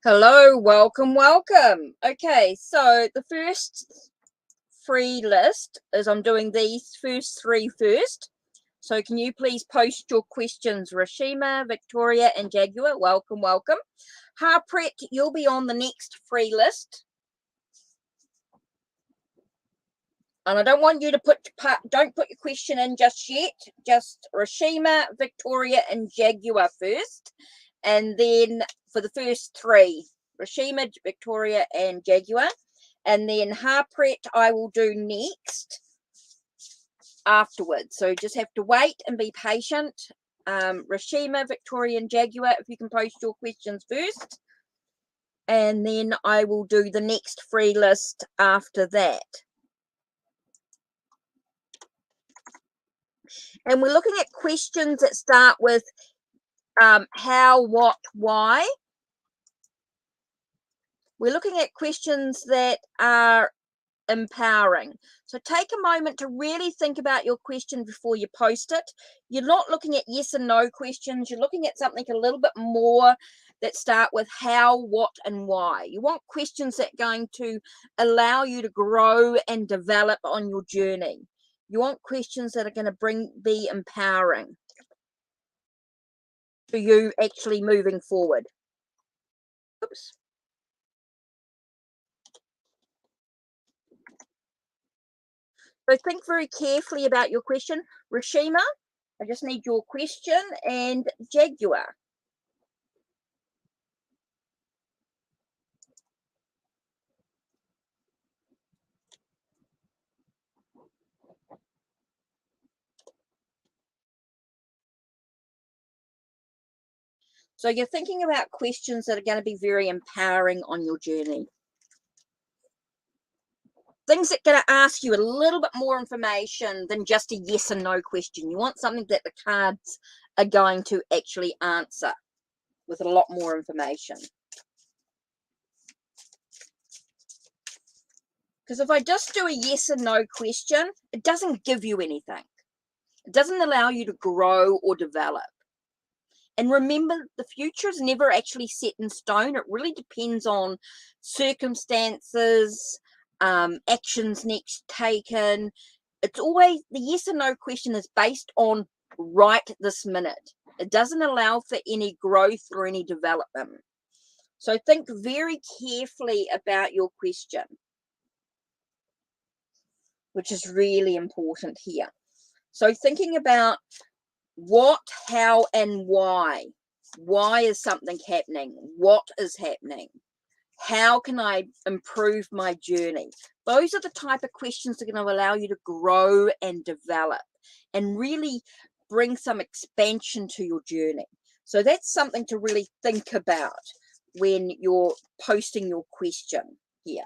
Hello, welcome. Okay, so the first free list is I'm doing these first three first. So can you please post your questions? Rashima, Victoria, and Jaguar, welcome. Harpreet, you'll be on the next free list. And I don't want you to don't put your question in just yet. Just Rashima, Victoria, and Jaguar first. And then for the first three, Rashima, Victoria, and Jaguar. And then Harpreet I will do next afterwards. So just have to wait and be patient. Rashima, Victoria, and Jaguar, if you can post your questions first. And then I will do the next free list after that. And we're looking at questions that start with how, what, why. We're looking at questions that are empowering. So take a moment to really think about your question before you post it. You're not looking at yes and no questions. You're looking at something a little bit more that start with how, what, and why. You want questions that are going to allow you to grow and develop on your journey. You want questions that are going to be empowering to you actually moving forward. Oops. So think very carefully about your question. Rashima, I just need your question, and Jaguar. So you're thinking about questions that are going to be very empowering on your journey. Things that are going to ask you a little bit more information than just a yes and no question. You want something that the cards are going to actually answer with a lot more information. Because if I just do a yes and no question, it doesn't give you anything. It doesn't allow you to grow or develop. And remember, the future is never actually set in stone. It really depends on circumstances, actions next taken. It's always, the yes or no question is based on right this minute. It doesn't allow for any growth or any development. So think very carefully about your question, which is really important here. So thinking about what, how, and why. Why is something happening? What is happening? How can I improve my journey? Those are the type of questions that are going to allow you to grow and develop and really bring some expansion to your journey. So that's something to really think about when you're posting your question here.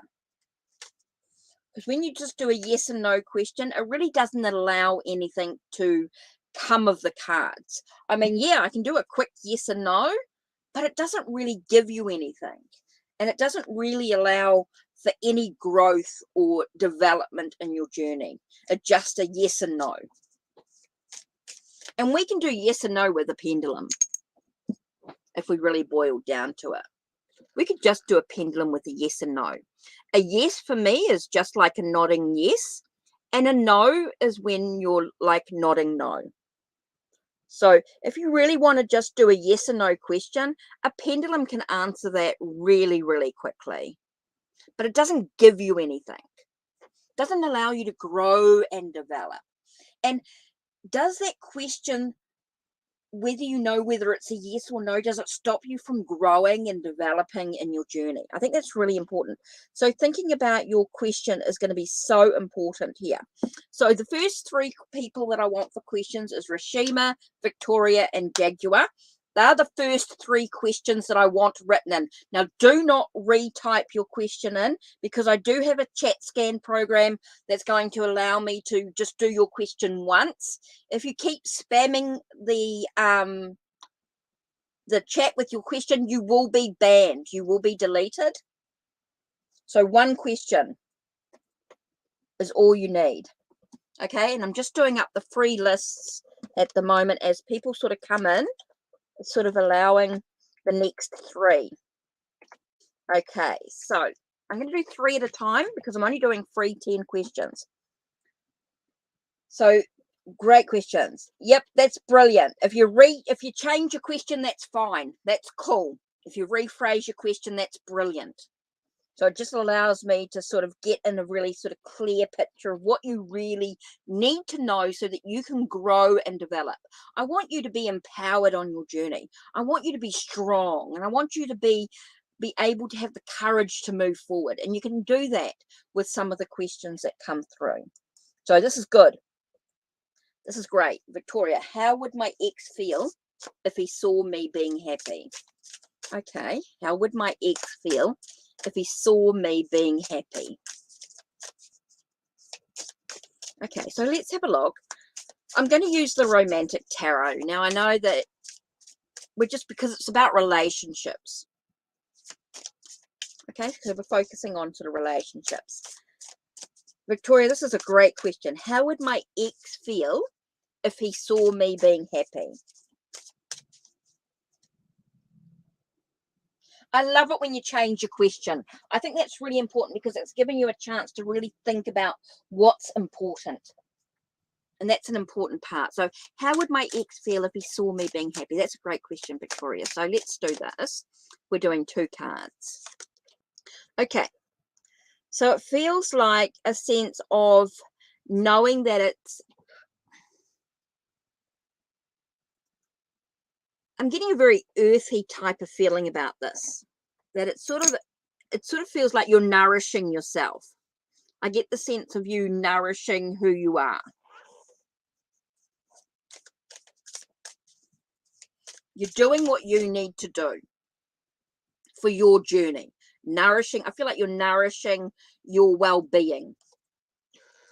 Because when you just do a yes and no question, it really doesn't allow anything to come of the cards. I mean, yeah, I can do a quick yes and no, but it doesn't really give you anything. And it doesn't really allow for any growth or development in your journey. It's just a yes and no. And we can do yes and no with a pendulum if we really boil down to it. We could just do a pendulum with a yes and no. A yes for me is just like a nodding yes, and a no is when you're like nodding no. So if you really want to just do a yes and no question, a pendulum can answer that really, really quickly. But it doesn't give you anything. It doesn't allow you to grow and develop. And does that question, whether you know whether it's a yes or no, does it stop you from growing and developing in your journey? I think that's really important. So thinking about your question is going to be so important here. So the first three people that I want for questions is Rashima, Victoria, and Jaguar. They're the first three questions that I want written in. Now, do not retype your question in, because I do have a chat scan program that's going to allow me to just do your question once. If you keep spamming the chat with your question, you will be banned. You will be deleted. So one question is all you need. Okay, and I'm just doing up the free lists at the moment as people sort of come in. It's sort of allowing the next three. Okay, so I'm going to do 3 at a time because I'm only doing free 10 questions. So great questions. Yep, that's brilliant. If you change your question, that's fine. That's cool. If you rephrase your question, that's brilliant. So it just allows me to sort of get in a really sort of clear picture of what you really need to know so that you can grow and develop. I want you to be empowered on your journey. I want you to be strong, and I want you to be able to have the courage to move forward. And you can do that with some of the questions that come through. So this is good. This is great. Victoria, how would my ex feel if he saw me being happy? Okay, how would my ex feel if he saw me being happy? Okay, so let's have a look. I'm going to use the Romantic Tarot. Now, I know that because it's about relationships. Okay, so we're focusing on sort of relationships. Victoria, this is a great question. How would my ex feel if he saw me being happy? I love it when you change your question. I think that's really important because it's giving you a chance to really think about what's important. And that's an important part. So how would my ex feel if he saw me being happy? That's a great question, Victoria. So let's do this. We're doing 2 cards. Okay. So it feels like a sense of knowing that I'm getting a very earthy type of feeling about this. That it sort of feels like you're nourishing yourself. I get the sense of you nourishing who you are. You're doing what you need to do for your journey. Nourishing, I feel like you're nourishing your well-being.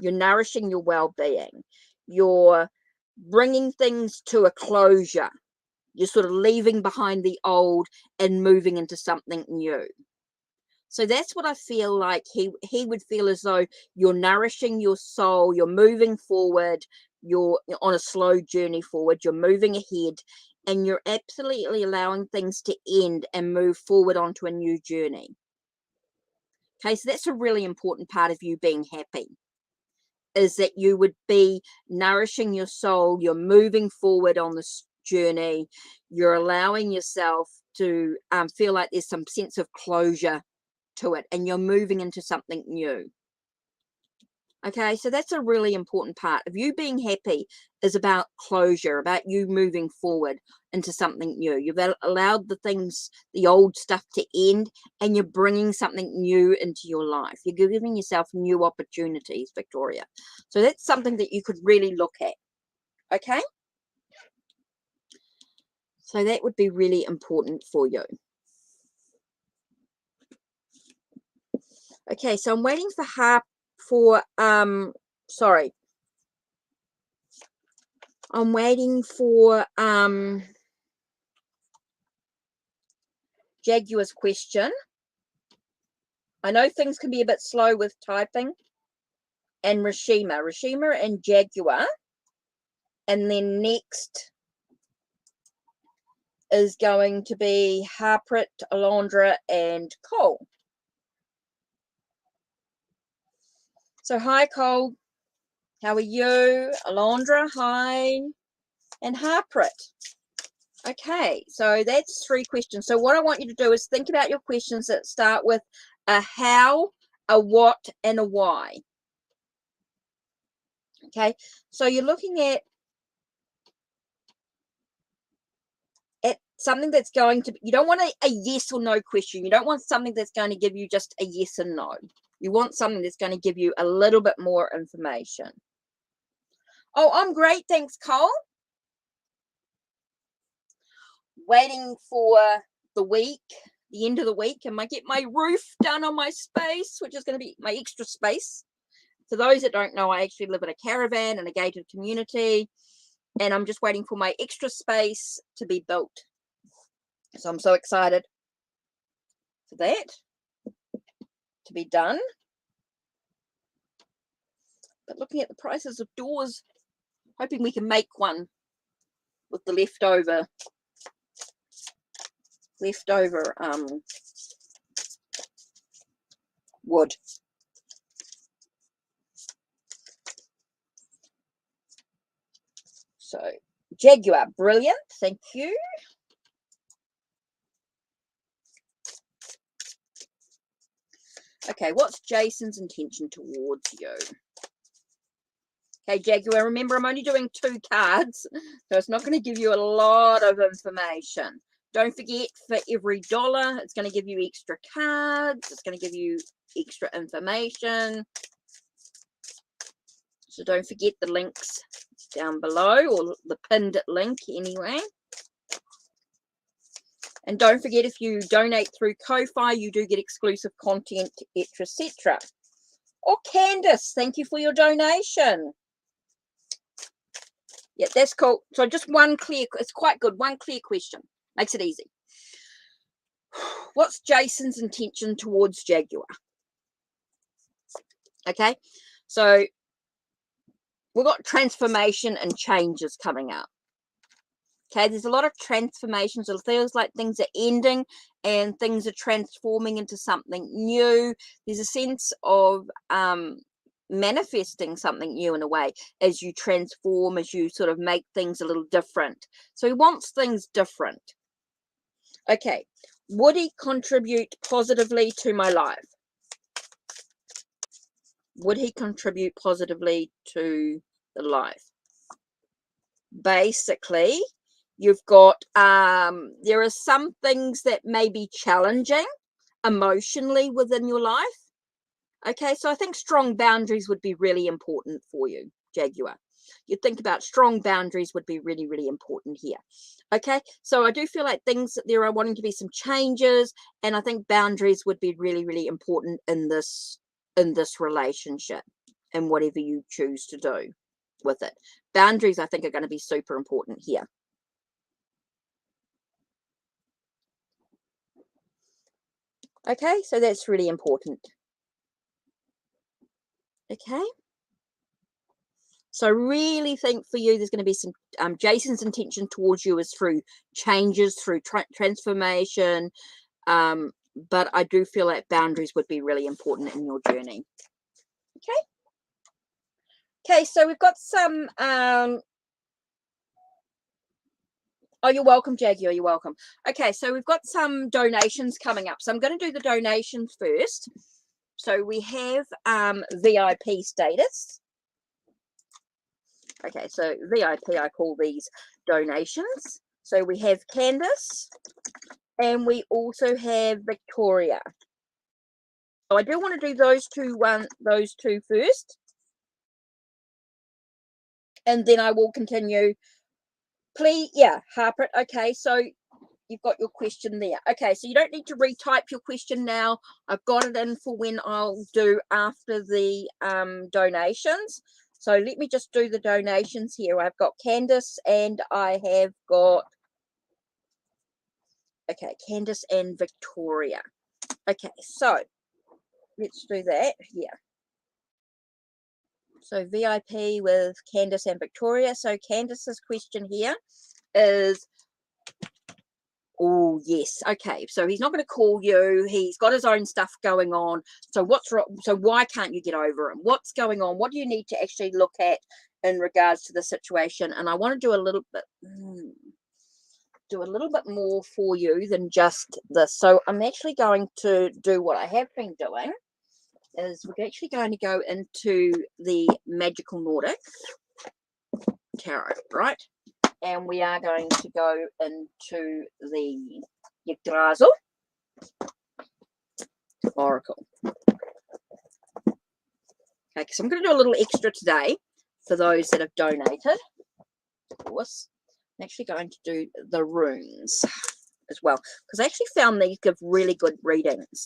You're nourishing your well-being. You're bringing things to a closure. You're sort of leaving behind the old and moving into something new. So that's what I feel like he would feel, as though you're nourishing your soul, you're moving forward, you're on a slow journey forward, you're moving ahead, and you're absolutely allowing things to end and move forward onto a new journey. Okay, so that's a really important part of you being happy, is that you would be nourishing your soul. You're moving forward on this journey. You're allowing yourself to feel like there's some sense of closure to it, and you're moving into something new. Okay, so that's a really important part of you being happy, is about closure, about you moving forward into something new. You've allowed the things, the old stuff to end, and you're bringing something new into your life. You're giving yourself new opportunities, Victoria. So that's something that you could really look at. Okay, so that would be really important for you. Okay, so I'm waiting I'm waiting for Jaguar's question. I know things can be a bit slow with typing. And Rashima and Jaguar. And then next is going to be Harpreet, Alondra, and Cole. So hi, Cole. How are you? Alondra, hi. And Harpreet. Okay, so that's 3 questions. So what I want you to do is think about your questions that start with a how, a what, and a why. Okay, so you're looking at something that's going to, you don't want a yes or no question. You don't want something that's going to give you just a yes and no. You want something that's going to give you a little bit more information. Oh, I'm great. Thanks, Cole. Waiting for the week, the end of the week, and I get my roof done on my space, which is going to be my extra space. For those that don't know, I actually live in a caravan in a gated community, and I'm just waiting for my extra space to be built. So I'm so excited for that to be done. But looking at the prices of doors, hoping we can make one with the leftover wood. So Jaguar, brilliant, thank you. Okay, what's Jason's intention towards you? Okay, Jaguar, remember I'm only doing 2 cards, so it's not going to give you a lot of information. Don't forget, for every $1, it's going to give you extra cards. It's going to give you extra information. So don't forget the links down below, or the pinned link anyway. And don't forget, if you donate through Ko-Fi, you do get exclusive content, etc. Or Candace, thank you for your donation. Yeah, that's cool. So just one clear, it's quite good. One clear question. Makes it easy. What's Jason's intention towards Jaguar? Okay, so we've got transformation and changes coming up. Okay, there's a lot of transformations. It feels like things are ending and things are transforming into something new. There's a sense of manifesting something new in a way as you transform, as you sort of make things a little different. So he wants things different. Okay, would he contribute positively to my life? Would he contribute positively to the life? Basically, you've got there are some things that may be challenging emotionally within your life. Okay, so I think strong boundaries would be really important for you, Jaguar. You think about strong boundaries would be really, really important here. Okay, so I do feel like there are wanting to be some changes, and I think boundaries would be really, really important in this relationship, and whatever you choose to do with it. Boundaries, I think, are going to be super important here. Okay, so that's really important. Okay. So I really think for you, there's going to be some, Jason's intention towards you is through changes, through transformation. But I do feel like boundaries would be really important in your journey. Okay. Okay, so we've got some oh, you're welcome, Jaguar, you're welcome. Okay, so we've got some donations coming up. So I'm going to do the donations first. So we have VIP status. Okay, so VIP, I call these donations. So we have Candace and we also have Victoria. So I do want to do those two first. And then I will continue. Please, yeah, Harper. Okay, so you've got your question there. Okay, so you don't need to retype your question now. I've got it in for when I'll do after the donations. So let me just do the donations here. I've got Candace and I have got, okay, Candace and Victoria. Okay, so let's do that here. So VIP with Candace and Victoria. So Candace's question here is, oh, yes. Okay. So he's not going to call you. He's got his own stuff going on. So what's wrong? So why can't you get over him? What's going on? What do you need to actually look at in regards to the situation? And I want to do a little bit, more for you than just this. So I'm actually going to do what I have been doing is we're actually going to go into the Magical Nordic Tarot, right? And we are going to go into the Yggdrasil Oracle. Okay, so I'm going to do a little extra today for those that have donated. Of course, I'm actually going to do the runes as well because I actually found these give really good readings.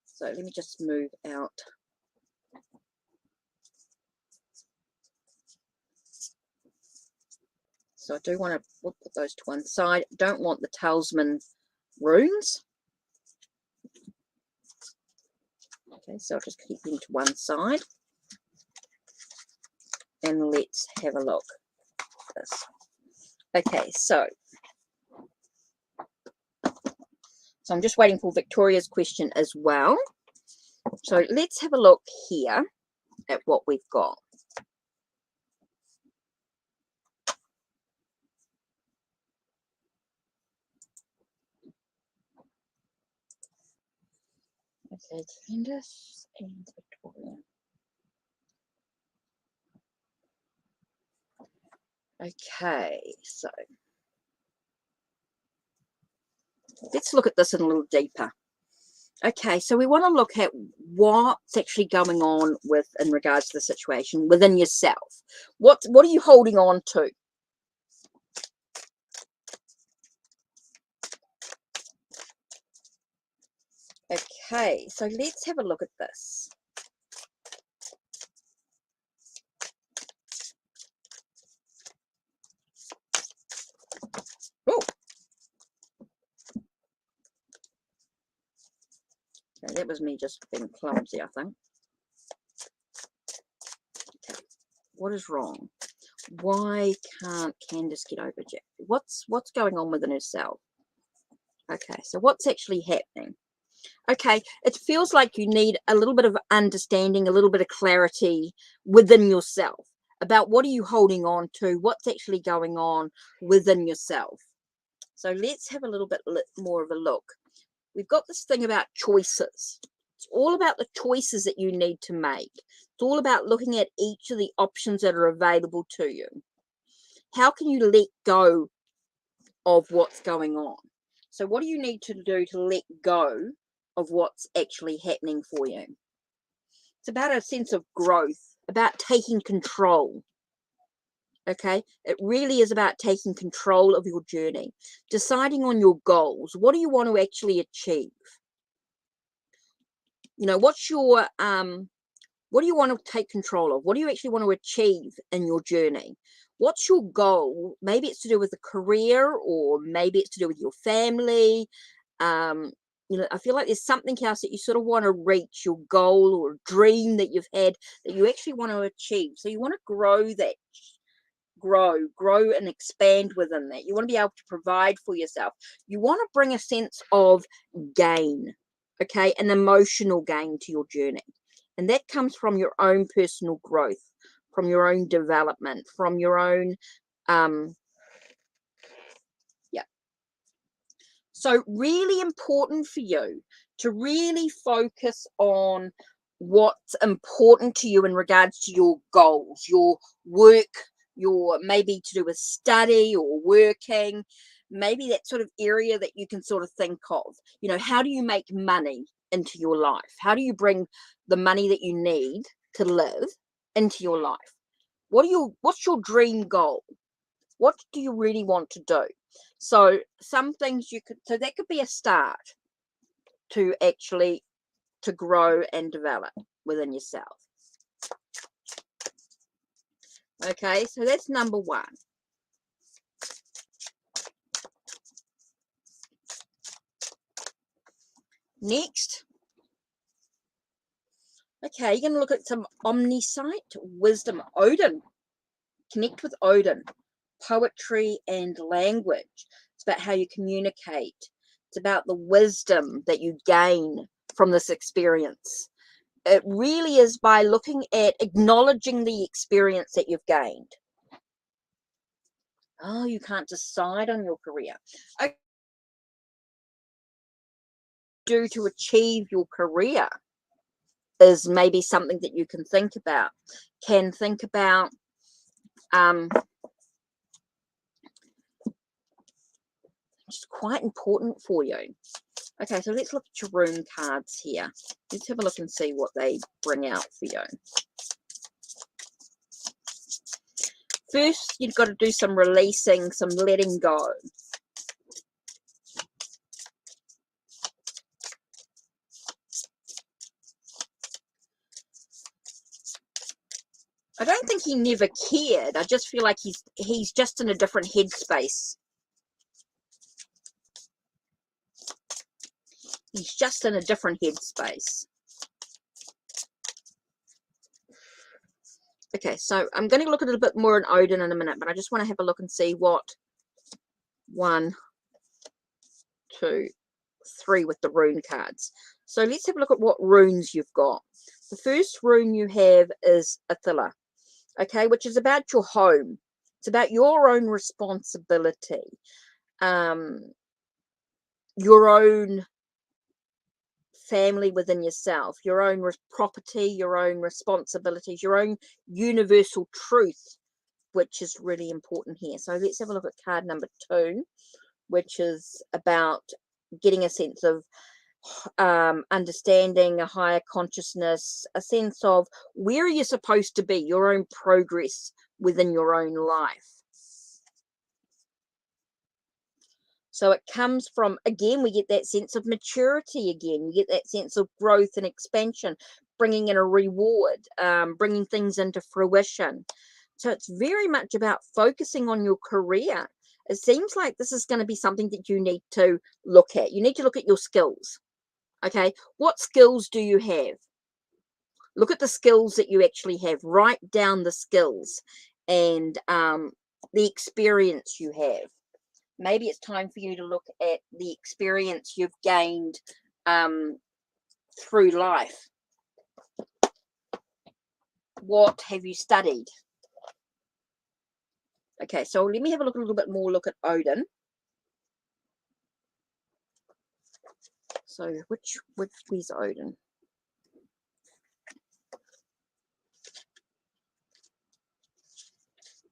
So let me just move out. So I do want to put those to one side. Don't want the talisman runes. Okay, so I'll just keep them to one side. And let's have a look at this. Okay, so I'm just waiting for Victoria's question as well. So let's have a look here at what we've got. Okay, Candace and Victoria. Okay, so let's look at this in a little deeper. Okay, so we want to look at what's actually going on in regards to the situation within yourself. What are you holding on to? Okay, so let's have a look at this. Oh, okay, that was me just being clumsy, I think. Okay, what is wrong? Why can't Candace get over Jack? What's going on within herself? Okay, so what's actually happening? Okay, it feels like you need a little bit of understanding, a little bit of clarity within yourself about what are you holding on to, what's actually going on within yourself. So let's have a little bit more of a look. We've got this thing about choices. It's all about the choices that you need to make. It's all about looking at each of the options that are available to you. How can you let go of what's going on? So what do you need to do to let go of what's actually happening for you? It's about a sense of growth, about taking control. Okay, it really is about taking control of your journey, deciding on your goals. What do you want to actually achieve? You know, what's your what do you want to take control of? What do you actually want to achieve in your journey? What's your goal? Maybe it's to do with a career, or maybe it's to do with your family. You know, I feel like there's something else that you sort of want to reach, your goal or dream that you've had that you actually want to achieve. So you want to grow that, grow and expand within that. You want to be able to provide for yourself. You want to bring a sense of gain, okay, an emotional gain to your journey. And that comes from your own personal growth, from your own development, from your own, So really important for you to really focus on what's important to you in regards to your goals, your work, your maybe to do with study or working, maybe that sort of area that you can sort of think of. You know, how do you make money into your life? How do you bring the money that you need to live into your life? What's your dream goal? What do you really want to do? So some things so that could be a start to actually to grow and develop within yourself. Okay, so that's number one. Next, okay, you're going to look at some omniscient wisdom. Odin. Connect with Odin. Poetry and language. It's about how you communicate. It's about the wisdom that you gain from this experience. It really is by looking at acknowledging the experience that you've gained. Oh, you can't decide on your career. Okay. Do to achieve your career is maybe something that you can think about. It's quite important for you. Okay, so let's look at your rune cards here. Let's have a look and see what they bring out for you. First, you've got to do some releasing, some letting go. I don't think he never cared. I just feel like he's just in a different headspace. He's just in a different headspace. Okay, so I'm going to look a little bit more in Odin in a minute, but I just want to have a look and see what 1, 2, 3 with the rune cards. So let's have a look at what runes you've got. The first rune you have is Attila, okay, which is about your home. It's about your own responsibility, your own family within yourself, your own property, your own responsibilities, your own universal truth, which is really important here. So let's have a look at card number 2, which is about getting a sense of understanding, a higher consciousness, a sense of where you're supposed to be, your own progress within your own life. So it comes from, again, we get that sense of maturity again. We get that sense of growth and expansion, bringing in a reward, bringing things into fruition. So it's very much about focusing on your career. It seems like this is going to be something that you need to look at. You need to look at your skills. Okay, what skills do you have? Look at the skills that you actually have. Write down the skills and the experience you have. Maybe it's time for you to look at the experience you've gained through life. What have you studied? Okay, so let me have a little bit more look at Odin. So where's Odin?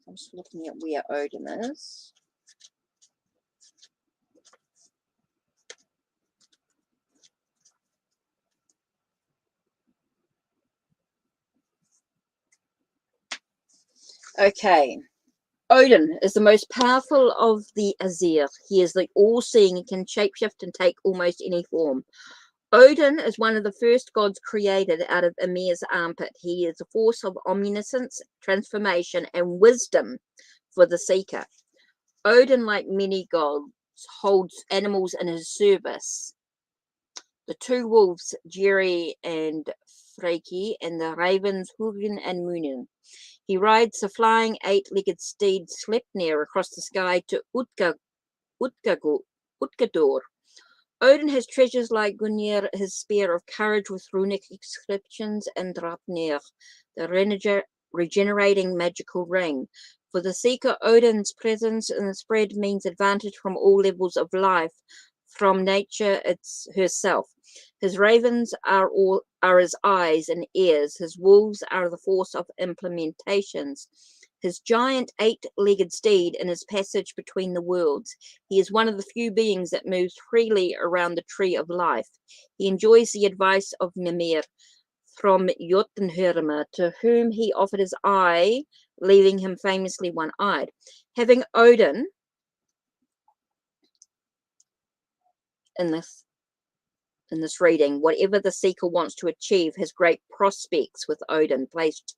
I'm just looking at where Odin is. Okay. Odin is the most powerful of the Azir. He is the all-seeing and can shapeshift and take almost any form. Odin is one of the first gods created out of Ymir's armpit. He is a force of omniscience, transformation, and wisdom for the seeker. Odin, like many gods, holds animals in his service. The 2 wolves, Jerry and Freki, and the ravens, Hugin and Munin. He rides the flying 8-legged steed Sleipnir across the sky to Utgardor, Odin has treasures like Gungnir, his spear of courage with runic inscriptions, and Draupnir, the regenerating magical ring. For the seeker, Odin's presence in the spread means advantage from all levels of life, from nature herself. His ravens are his eyes and ears. His wolves are the force of implementations. His giant 8-legged steed in his passage between the worlds. He is one of the few beings that moves freely around the tree of life. He enjoys the advice of Mimir from Jotunheimr, to whom he offered his eye, leaving him famously one-eyed. Having Odin in this reading, whatever the seeker wants to achieve has great prospects with Odin placed.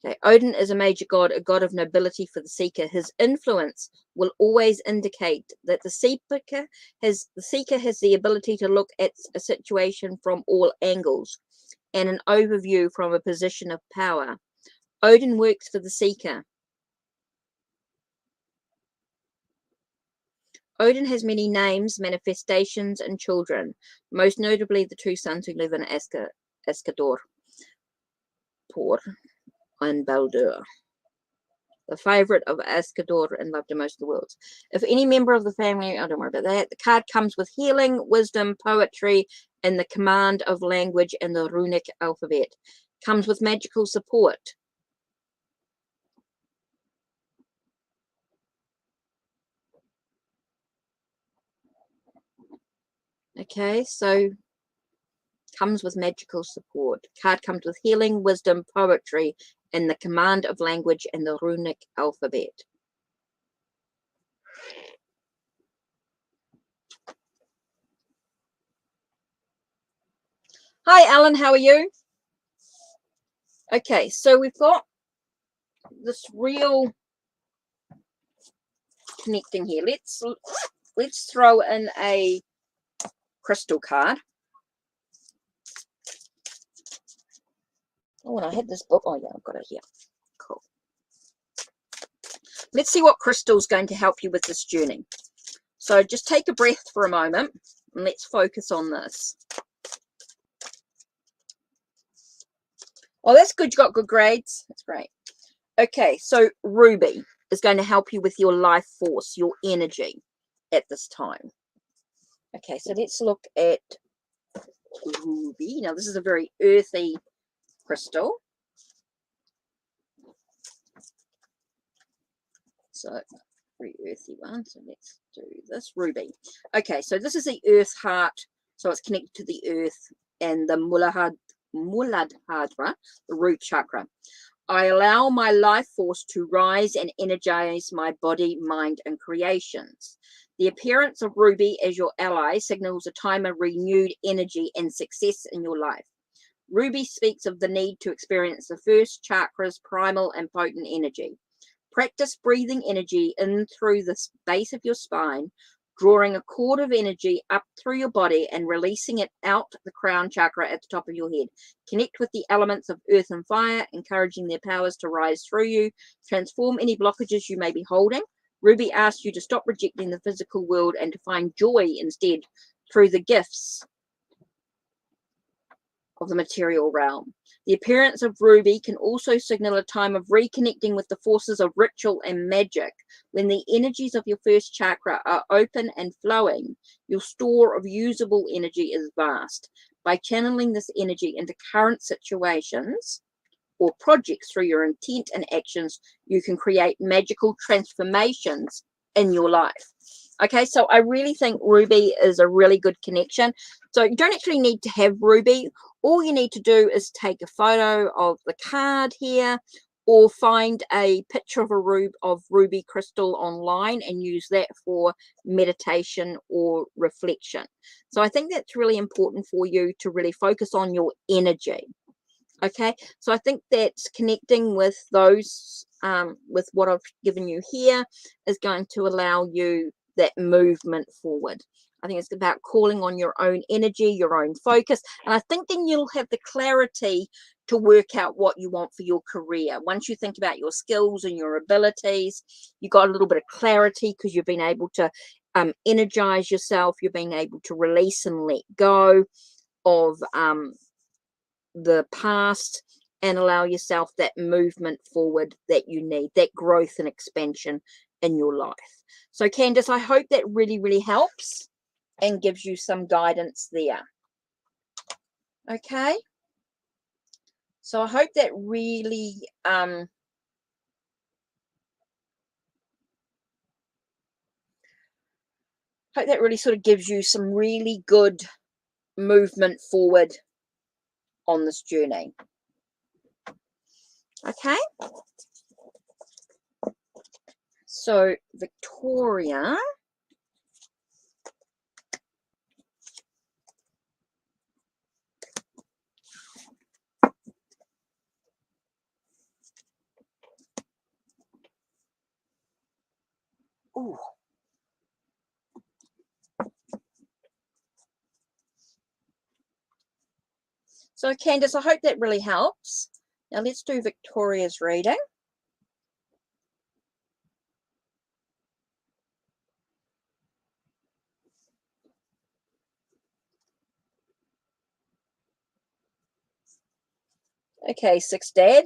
Okay, Odin is a major god, a god of nobility for the seeker. His influence will always indicate that the seeker has the ability to look at a situation from all angles and an overview from a position of power. Odin works for the seeker. Odin has many names, manifestations, and children, most notably the two sons who live in Askador, Por and Baldur, the favorite of Askador and loved in most of the worlds. If any member of the family, don't worry about that. The card comes with healing, wisdom, poetry, and the command of language and the runic alphabet. Comes with magical support. Okay, so comes with magical support. Card comes with healing, wisdom, poetry, and the command of language and the runic alphabet. Hi, Alan. How are you? Okay, so we've got this real connecting here. Let's throw in a crystal card. Oh, and I had this book. Oh, yeah, I've got it here. Cool. Let's see what crystal's going to help you with this journey. So just take a breath for a moment and let's focus on this. Oh, that's good. You got good grades. That's great. Okay, so Ruby is going to help you with your life force, your energy at this time. Okay, so let's look at Ruby. Now, this is a very earthy crystal. So, very earthy one. So, let's do this. Ruby. Okay, so this is the earth heart. So, it's connected to the earth and the Muladhara, the root chakra. I allow my life force to rise and energize my body, mind, and creations. The appearance of Ruby as your ally signals a time of renewed energy and success in your life. Ruby speaks of the need to experience the first chakra's primal and potent energy. Practice breathing energy in through the base of your spine, drawing a cord of energy up through your body and releasing it out the crown chakra at the top of your head. Connect with the elements of earth and fire, encouraging their powers to rise through you. Transform any blockages you may be holding. Ruby asks you to stop rejecting the physical world and to find joy instead through the gifts of the material realm. The appearance of Ruby can also signal a time of reconnecting with the forces of ritual and magic. When the energies of your first chakra are open and flowing, your store of usable energy is vast. By channeling this energy into current situations or projects through your intent and actions, you can create magical transformations in your life. Okay, so I really think Ruby is a really good connection. So you don't actually need to have Ruby. All you need to do is take a photo of the card here or find a picture of ruby crystal online and use that for meditation or reflection. So I think that's really important for you to really focus on your energy. Okay, so I think that connecting with those, with what I've given you here, is going to allow you that movement forward. I think it's about calling on your own energy, your own focus, and I think then you'll have the clarity to work out what you want for your career. Once you think about your skills and your abilities, you got a little bit of clarity because you've been able to energize yourself. You're being able to release and let go of the past and allow yourself that movement forward that you need, that growth and expansion in your life. So Candace, I hope that really, really helps and gives you some guidance there. Okay. So I hope that really sort of gives you some really good movement forward on this journey. Okay. So Victoria. Ooh. So Candace, I hope that really helps. Now let's do Victoria's reading. Okay, Six Dad,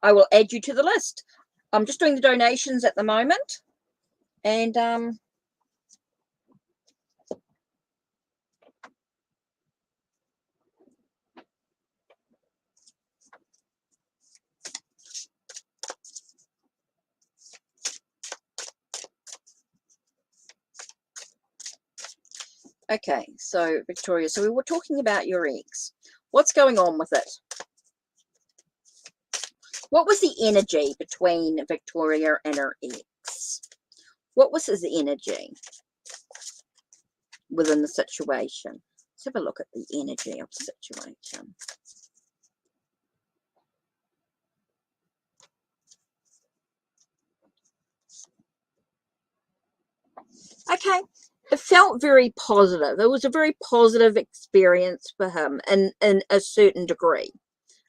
I will add you to the list. I'm just doing the donations at the moment. And okay, so Victoria, so we were talking about your ex. What's going on with it? What was the energy between Victoria and her ex? What was his energy within the situation? Let's have a look at the energy of the situation. Okay, it felt very positive. It was a very positive experience for him in a certain degree.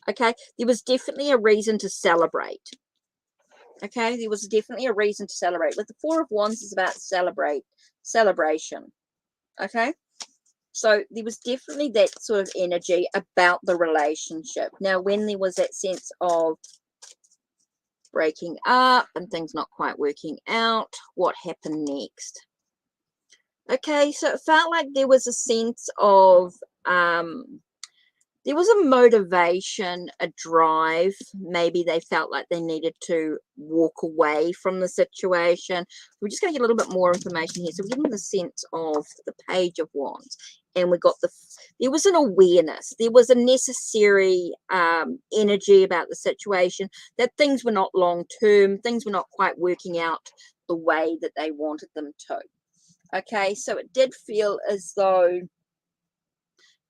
Okay, there was definitely a reason to celebrate. Okay, there was definitely a reason to celebrate. With the Four of Wands is about celebration. Okay, so there was definitely that sort of energy about the relationship. Now, when there was that sense of breaking up and things not quite working out, what happened next? Okay, so it felt like there was a sense of there was a motivation, a drive. Maybe they felt like they needed to walk away from the situation. We're just going to get a little bit more information here. So we're getting the sense of the Page of Wands. And we got there was an awareness. There was a necessary energy about the situation that things were not long-term. Things were not quite working out the way that they wanted them to. Okay, so it did feel as though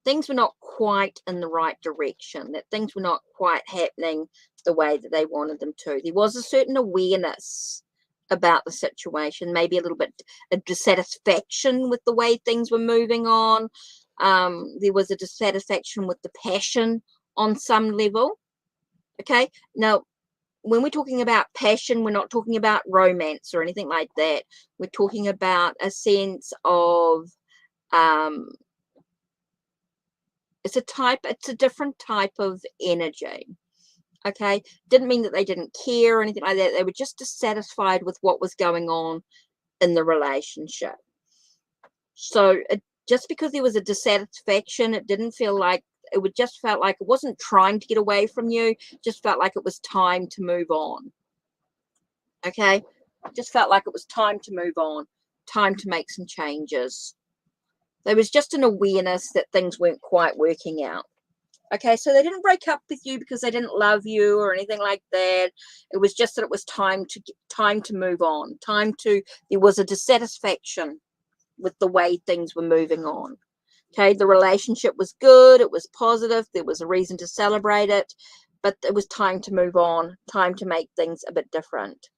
things were not quite in the right direction, that things were not quite happening the way that they wanted them to. There was a certain awareness about the situation, maybe a little bit of dissatisfaction with the way things were moving on. There was a dissatisfaction with the passion on some level. Okay, now when we're talking about passion, we're not talking about romance or anything like that. We're talking about a sense of it's a different type of energy. Okay, didn't mean that they didn't care or anything like that. They were just dissatisfied with what was going on in the relationship. So just because there was a dissatisfaction, it didn't feel like it just felt like it wasn't trying to get away from you, just felt like it was time to move on. Okay, just felt like it was time to move on, time to make some changes. There was just an awareness that things weren't quite working out. Okay, so they didn't break up with you because they didn't love you or anything like that. It was just that it was time to move on. There was a dissatisfaction with the way things were moving on. Okay, the relationship was good, it was positive, there was a reason to celebrate it, but it was time to move on, time to make things a bit different.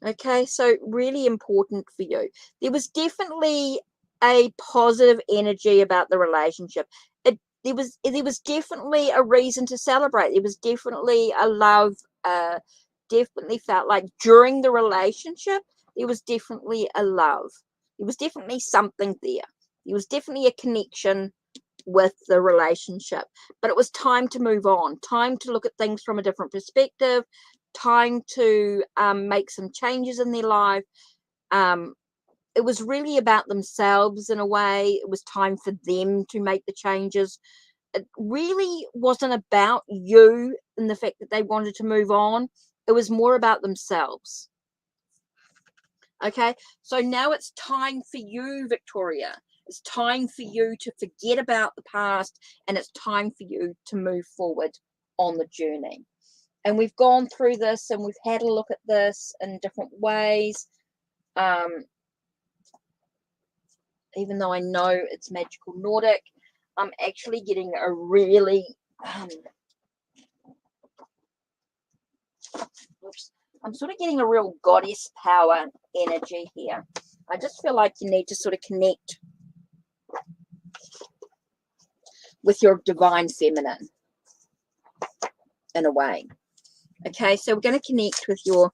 Okay, so really important for you. There was definitely a positive energy about the relationship. There was definitely a reason to celebrate. There was definitely a love, definitely felt like during the relationship, there was definitely a love. There was definitely something there. There was definitely a connection with the relationship, but it was time to move on, time to look at things from a different perspective, time to make some changes in their life. It was really about themselves in a way. It was time for them to make the changes. It really wasn't about you and the fact that they wanted to move on. It was more about themselves. Okay, so now it's time for you, Victoria. It's time for you to forget about the past, and it's time for you to move forward on the journey. And we've gone through this and we've had a look at this in different ways. Even though I know it's magical Nordic, I'm actually getting a really I'm sort of getting a real goddess power energy here. I just feel like you need to sort of connect with your divine feminine in a way. Okay, so we're going to connect with your,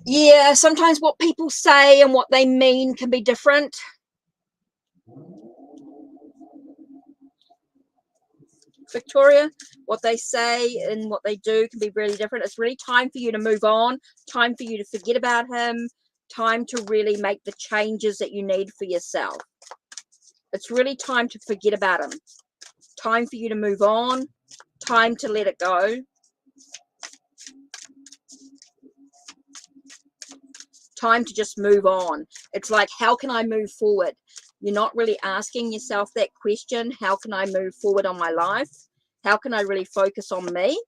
yeah, sometimes what people say and what they mean can be different. Victoria, what they say and what they do can be really different. It's really time for you to move on, time for you to forget about him, time to really make the changes that you need for yourself. It's really time to forget about him, time for you to move on, time to let it go. Time to just move on. It's like, how can I move forward? You're not really asking yourself that question. How can I move forward on my life? How can I really focus on me?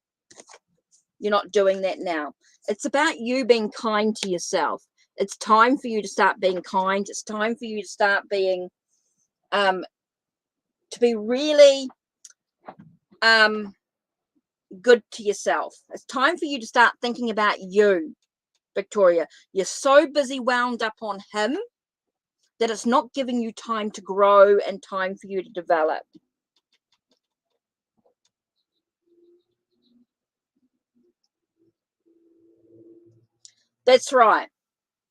You're not doing that now. It's about you being kind to yourself. It's time for you to start being kind. It's time for you to start being, to be really good to yourself. It's time for you to start thinking about you, Victoria. You're so busy wound up on him that it's not giving you time to grow and time for you to develop. That's right,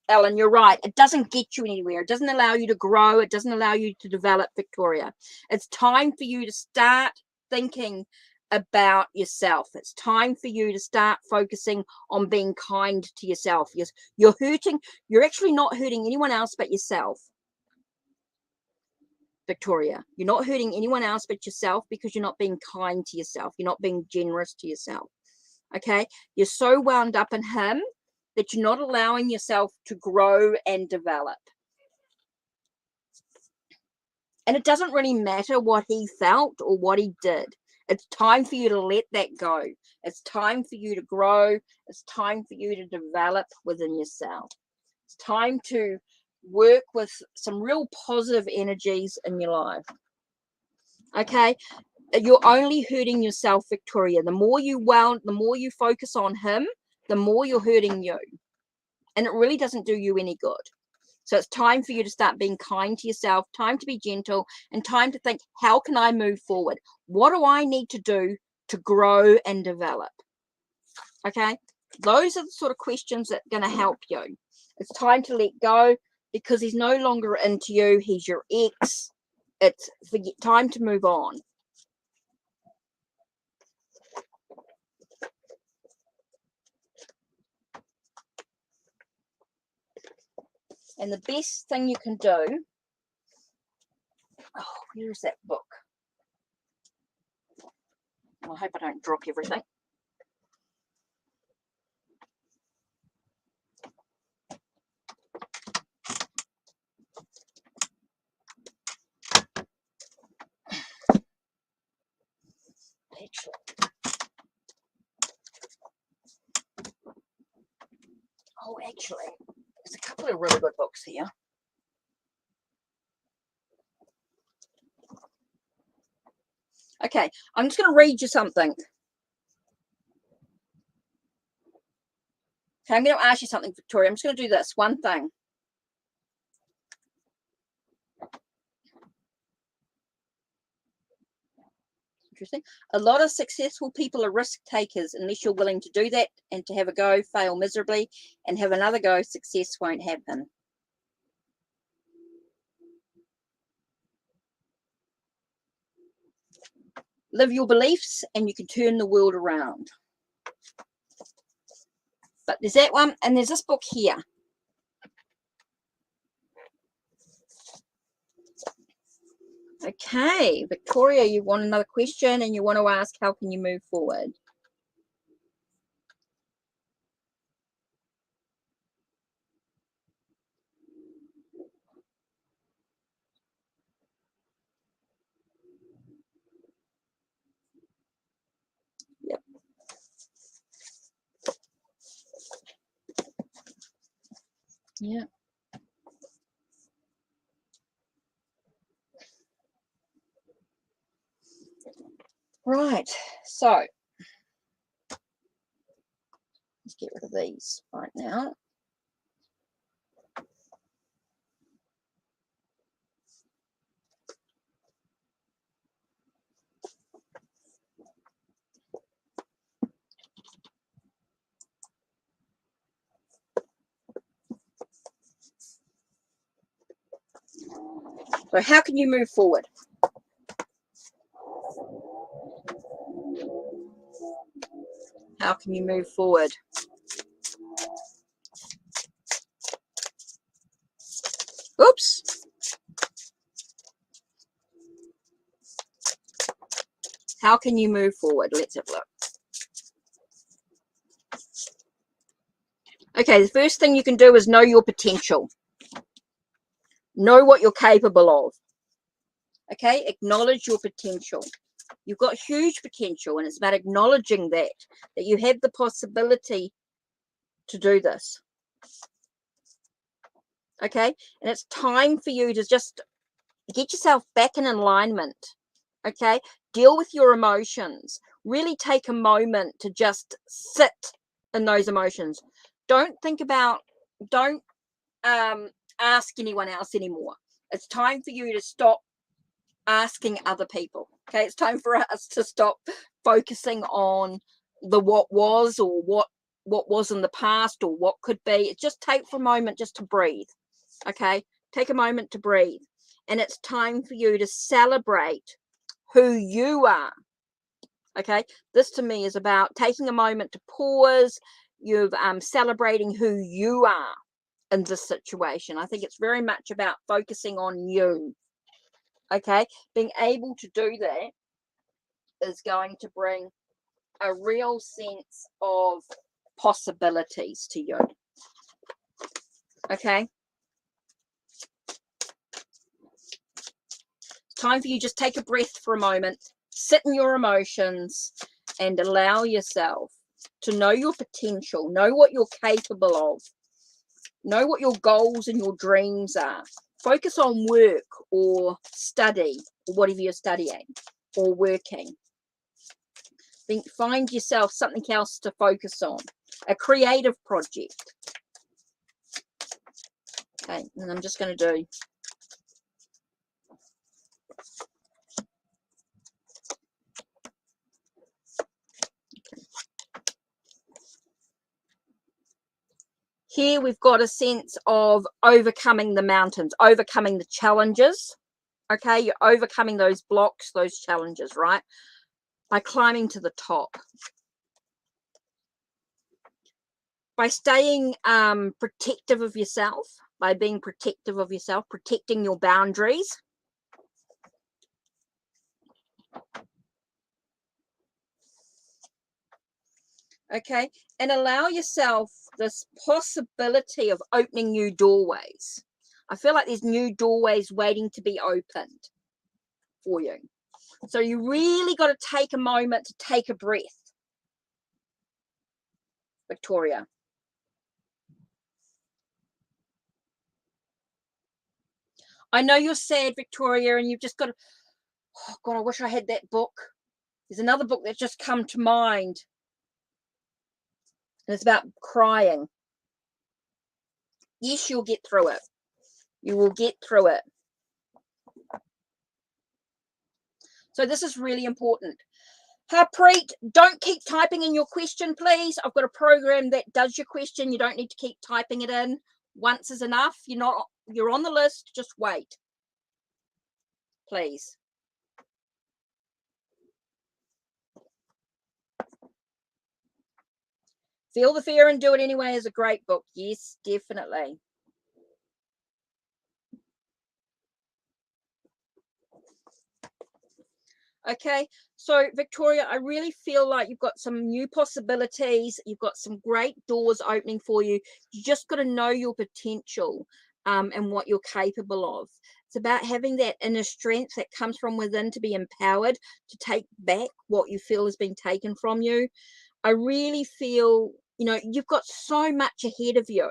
Ellen, you're right. It doesn't get you anywhere. It doesn't allow you to grow. It doesn't allow you to develop, Victoria. It's time for you to start thinking about yourself. It's time for you to start focusing on being kind to yourself. Yes, you're hurting. You're actually not hurting anyone else but yourself, Victoria. You're not hurting anyone else but yourself because you're not being kind to yourself. You're not being generous to yourself. Okay, you're so wound up in him that you're not allowing yourself to grow and develop. And it doesn't really matter what he felt or what he did. It's time for you to let that go. It's time for you to grow. It's time for you to develop within yourself. It's time to work with some real positive energies in your life. Okay, you're only hurting yourself, Victoria. The more you focus on him, the more you're hurting you. And it really doesn't do you any good. So it's time for you to start being kind to yourself, time to be gentle, and time to think, how can I move forward? What do I need to do to grow and develop? Okay, those are the sort of questions that are going to help you. It's time to let go because he's no longer into you. He's your ex. It's time to move on. And the best thing you can do, oh, where is that book? I hope I don't drop everything. Actually, there's a couple of really good books here. Okay, I'm just going to read you something. Okay, I'm going to ask you something, Victoria. I'm just going to do this one thing. interesting. A lot of successful people are risk takers. Unless you're willing to do that and to have a go, fail miserably, and have another go, success won't happen. Live your beliefs and you can turn the world around. But there's that one, and there's this book here. Okay, Victoria, you want another question and you want to ask, how can you move forward? Yep. Yeah. Right, so let's get rid of these right now. So how can you move forward? How can you move forward? Oops. How can you move forward? Let's have a look. Okay, the first thing you can do is know your potential. Know what you're capable of. Okay, acknowledge your potential. You've got huge potential, and it's about acknowledging that you have the possibility to do this. Okay, and it's time for you to just get yourself back in alignment. Okay, deal with your emotions. Really take a moment to just sit in those emotions. Don't think about, don't ask anyone else anymore. It's time for you to stop asking other people. Okay, it's time for us to stop focusing on the what was, or what was in the past, or what could be. It just take for a moment just to breathe. Okay, take a moment to breathe, and it's time for you to celebrate who you are. Okay, this to me is about taking a moment to pause. You're celebrating who you are in this situation. I think it's very much about focusing on you. Okay, being able to do that is going to bring a real sense of possibilities to you. Okay, time for you just take a breath for a moment, sit in your emotions, and allow yourself to know your potential, know what you're capable of, know what your goals and your dreams are. Focus on work or study, or whatever you're studying or working. Find yourself something else to focus on, a creative project. Okay, and I'm just going to do here. We've got a sense of overcoming the mountains, overcoming the challenges. Okay, you're overcoming those blocks, those challenges, right? By climbing to the top. By staying protective of yourself, by being protective of yourself, protecting your boundaries. Okay, and allow yourself this possibility of opening new doorways. I feel like there's new doorways waiting to be opened for you. So you really got to take a moment to take a breath, Victoria. I know you're sad, Victoria, and you've just got to, oh God, I wish I had that book. There's another book that's just come to mind. And it's about crying. Yes, you'll get through it. You will get through it. So this is really important. Harpreet, don't keep typing in your question, please. I've got a program that does your question. You don't need to keep typing it in. Once is enough. You're on the list. Just wait, please. Feel the Fear and Do It Anyway is a great book. Yes, definitely. Okay, so Victoria, I really feel like you've got some new possibilities. You've got some great doors opening for you. You just got to know your potential and what you're capable of. It's about having that inner strength that comes from within to be empowered to take back what you feel has been taken from you. I really feel, you've got so much ahead of you,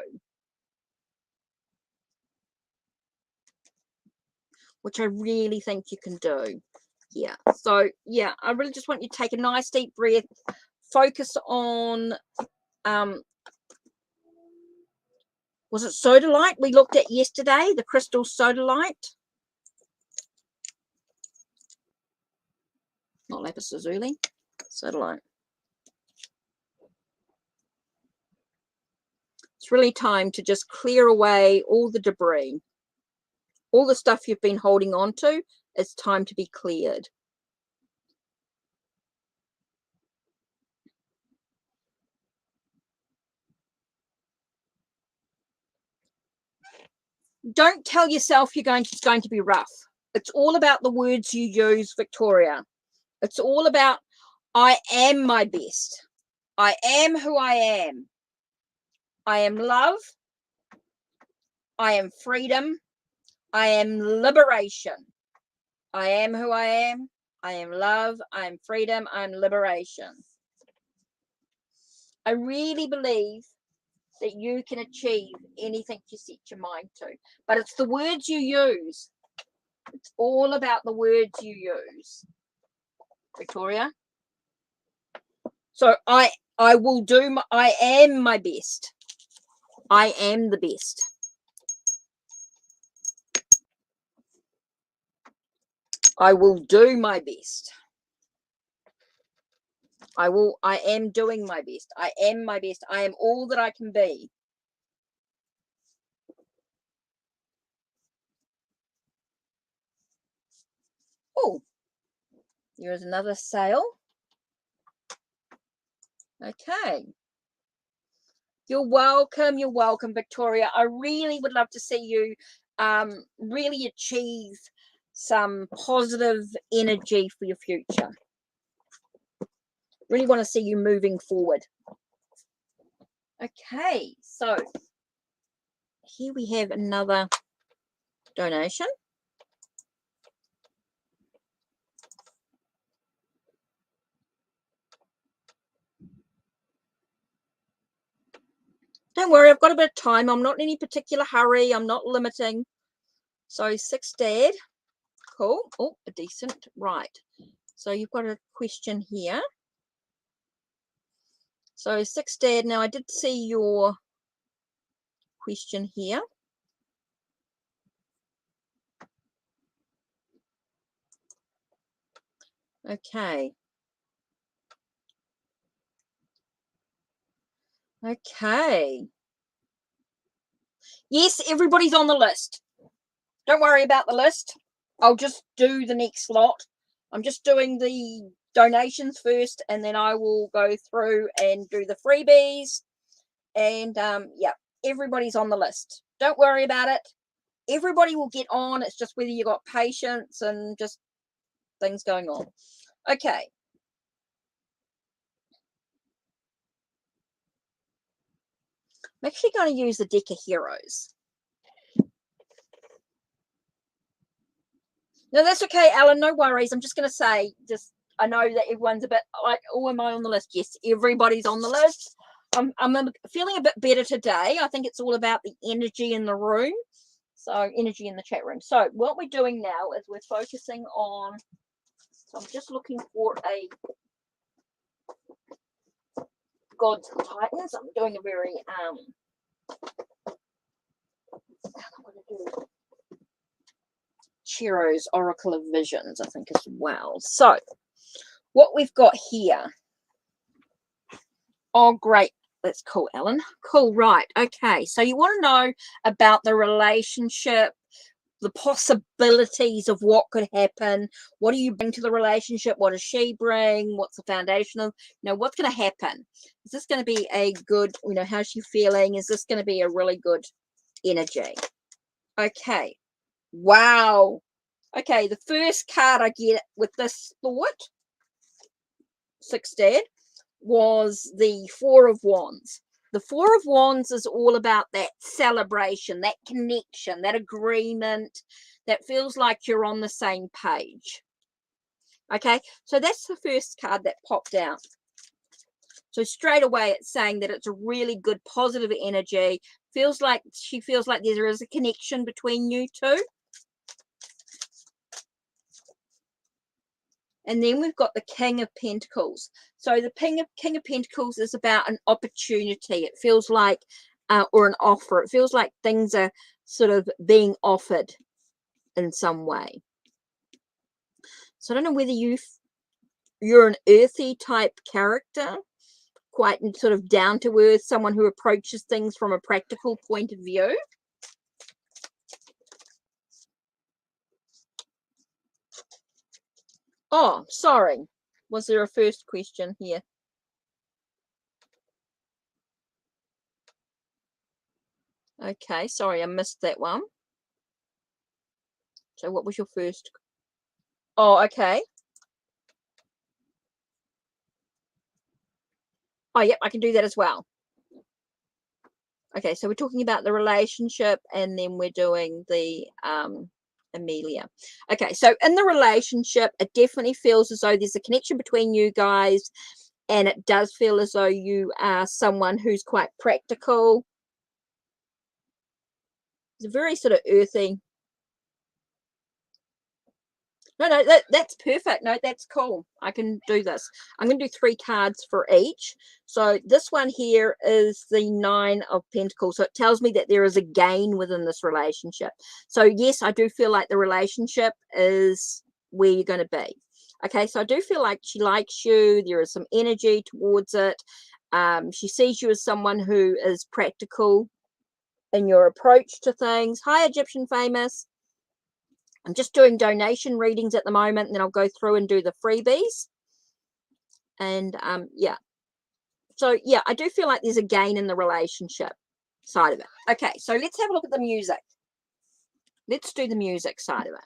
which I really think you can do. Yeah. So, yeah, I really just want you to take a nice deep breath, focus on, was it sodalite we looked at yesterday, the crystal sodalite? Not lapis lazuli, sodalite. It's really time to just clear away all the debris. All the stuff you've been holding on to, it's time to be cleared. Don't tell yourself it's going to be rough. It's all about the words you use, Victoria. It's all about, I am my best. I am who I am. I am love. I am freedom. I am liberation. I am who I am. I am love. I am freedom. I am liberation. I really believe that you can achieve anything you set your mind to. But it's the words you use. It's all about the words you use, Victoria. So I am my best. I am the best. I will do my best. I am doing my best. I am my best. I am all that I can be. Oh, there is another sale. Okay. You're welcome, Victoria. I really would love to see you really achieve some positive energy for your future. Really want to see you moving forward. Okay, so here we have another donation. Don't worry, I've got a bit of time. I'm not in any particular hurry. I'm not limiting. So 6 Dad. Cool. Oh, a decent. Right. So you've got a question here. So 6 Dad. Now I did see your question here. Okay. Okay. Yes, everybody's on the list. Don't worry about the list. I'll just do the next lot. I'm just doing the donations first, and then I will go through and do the freebies. And yeah, everybody's on the list. Don't worry about it. Everybody will get on. It's just whether you got patience and just things going on. Okay. I'm actually going to use the deck of heroes. No, that's okay, Alan. No worries. I'm just going to say, I know that everyone's a bit like, oh, am I on the list? Yes, everybody's on the list. I'm feeling a bit better today. I think it's all about the energy in the room. So energy in the chat room. So what we're doing now is we're focusing on, so I'm just looking for a Gods and Titans. I'm doing a very, I'm going to do Chihiro's Oracle of Visions, I think, as well. So what we've got here. Oh, great. That's cool, Ellen. Cool, right. Okay, so you want to know about the relationship, the possibilities of what could happen. What do you bring to the relationship? What does she bring? What's the foundation of, what's going to happen? Is this going to be a good, how's she feeling? Is this going to be a really good energy? Okay. Wow. Okay, the first card I get with this thought, 6 Dad, was the Four of Wands. The Four of Wands is all about that celebration, that connection, that agreement, that feels like you're on the same page. Okay, so that's the first card that popped out. So straight away it's saying that it's a really good positive energy. She feels like there is a connection between you two. And then we've got the King of Pentacles. So the King of Pentacles is about an opportunity. It feels like, or an offer. It feels like things are sort of being offered in some way. So I don't know whether you're an earthy type character, quite sort of down to earth, someone who approaches things from a practical point of view. Oh, sorry. Was there a first question here? Okay, sorry, I missed that one. So what was your first? Oh, okay. Oh, yep, I can do that as well. Okay, so we're talking about the relationship, and then we're doing the Amelia. Okay, so in the relationship, it definitely feels as though there's a connection between you guys, and it does feel as though you are someone who's quite practical. It's a very sort of earthy. No, that's perfect. No, that's cool. I can do this. I'm going to do 3 cards for each. So this one here is the 9 of Pentacles. So it tells me that there is a gain within this relationship. So yes, I do feel like the relationship is where you're going to be. Okay, so I do feel like she likes you. There is some energy towards it. She sees you as someone who is practical in your approach to things. Hi, Egyptian Famous. I'm just doing donation readings at the moment, and then I'll go through and do the freebies. And yeah. So yeah, I do feel like there's a gain in the relationship side of it. Okay, so let's have a look at the music. Let's do the music side of it.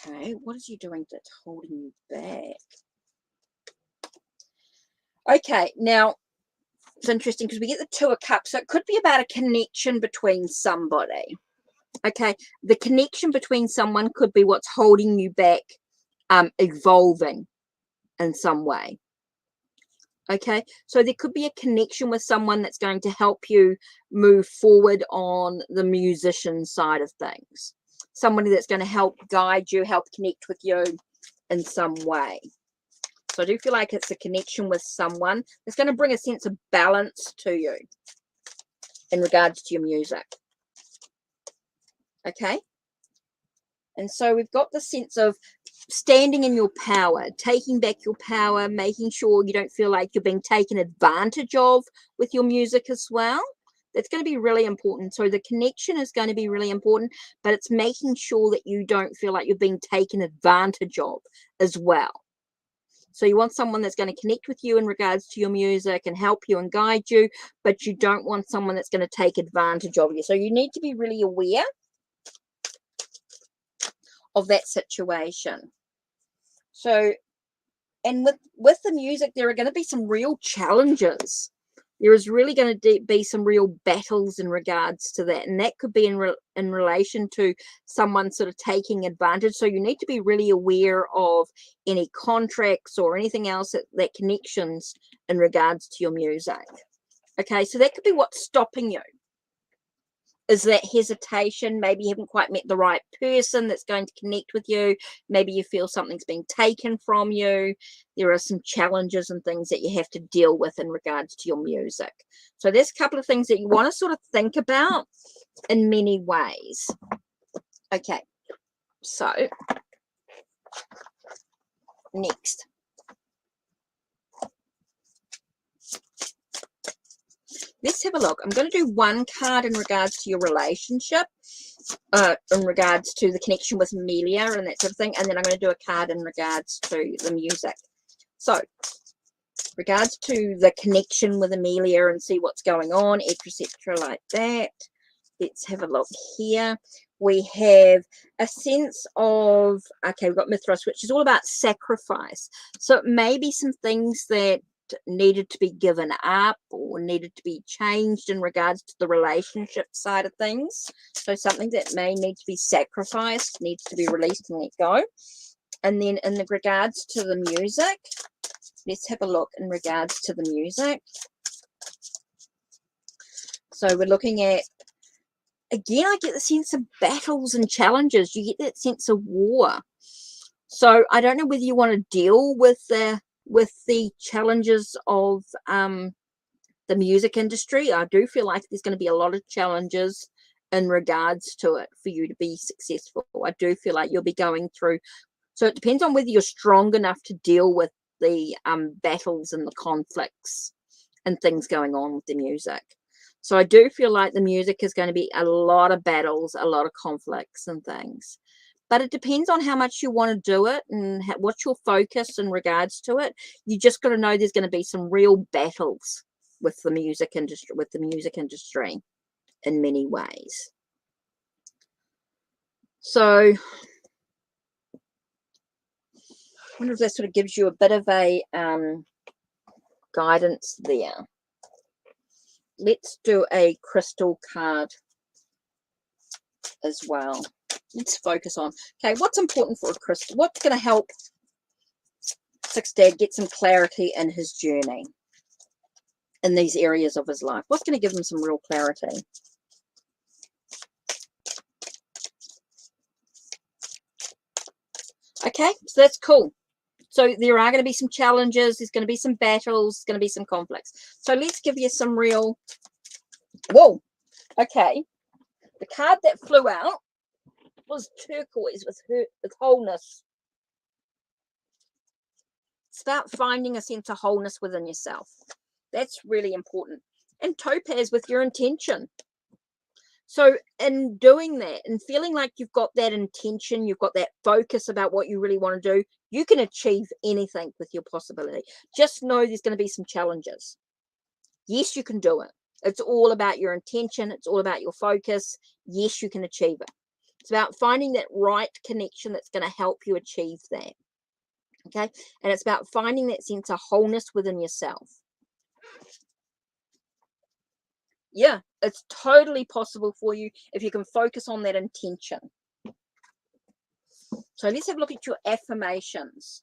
Okay, what is you doing that's holding you back? Okay, now it's interesting because we get the 2 of Cups. So it could be about a connection between somebody. Okay, the connection between someone could be what's holding you back, evolving in some way. Okay, so there could be a connection with someone that's going to help you move forward on the musician side of things. Somebody that's going to help guide you, help connect with you in some way. So I do feel like it's a connection with someone that's going to bring a sense of balance to you in regards to your music. Okay. And so we've got the sense of standing in your power, taking back your power, making sure you don't feel like you're being taken advantage of with your music as well. That's going to be really important. So the connection is going to be really important, but it's making sure that you don't feel like you're being taken advantage of as well. So you want someone that's going to connect with you in regards to your music and help you and guide you, but you don't want someone that's going to take advantage of you. So you need to be really aware of that situation. So, and with the music, there are going to be some real challenges. There is really going to be some real battles in regards to that, and that could be in relation to someone sort of taking advantage. So you need to be really aware of any contracts or anything else that connections in regards to your music. Okay, so that could be what's stopping you. is that hesitation. Maybe you haven't quite met the right person that's going to connect with you. Maybe you feel something's being taken from you. There are some challenges and things that you have to deal with in regards to your music. So there's a couple of things that you want to sort of think about in many ways. Okay, so next. Let's have a look. I'm going to do one card in regards to your relationship, in regards to the connection with Amelia and that sort of thing. And then I'm going to do a card in regards to the music. So, regards to the connection with Amelia and see what's going on, etc. like that. Let's have a look here. We have a sense of, okay, we've got Mithras, which is all about sacrifice. So it may be some things that needed to be given up or needed to be changed in regards to the relationship side of things. So something that may need to be sacrificed needs to be released and let go. And then in the regards to the music, let's have a look in regards to the music. So we're looking at, again, I get the sense of battles and challenges. You get that sense of war. So I don't know whether you want to deal with the challenges of the music industry. I do feel like there's going to be a lot of challenges in regards to it for you to be successful. I do feel like you'll be going through. So it depends on whether you're strong enough to deal with the battles and the conflicts and things going on with the music. So I do feel like the music is going to be a lot of battles, a lot of conflicts and things. But it depends on how much you want to do it and what's your focus in regards to it. You just got to know there's going to be some real battles with the music industry, in many ways. So I wonder if that sort of gives you a bit of a guidance there. Let's do a crystal card as well. Let's focus on, okay, what's important for a crystal? What's going to help Sixth Dad get some clarity in his journey in these areas of his life? What's going to give him some real clarity? Okay, so that's cool. So there are going to be some challenges. There's going to be some battles. There's going to be some conflicts. So let's give you some real... Whoa. Okay. The card that flew out was turquoise with wholeness. It's about finding a sense of wholeness within yourself. That's really important. And topaz with your intention. So in doing that and feeling like you've got that intention, you've got that focus about what you really want to do, you can achieve anything with your possibility. Just know there's going to be some challenges. Yes, you can do it. It's all about your intention. It's all about your focus. Yes, you can achieve it. It's about finding that right connection that's going to help you achieve that. Okay? And it's about finding that sense of wholeness within yourself. Yeah, it's totally possible for you if you can focus on that intention. So let's have a look at your affirmations.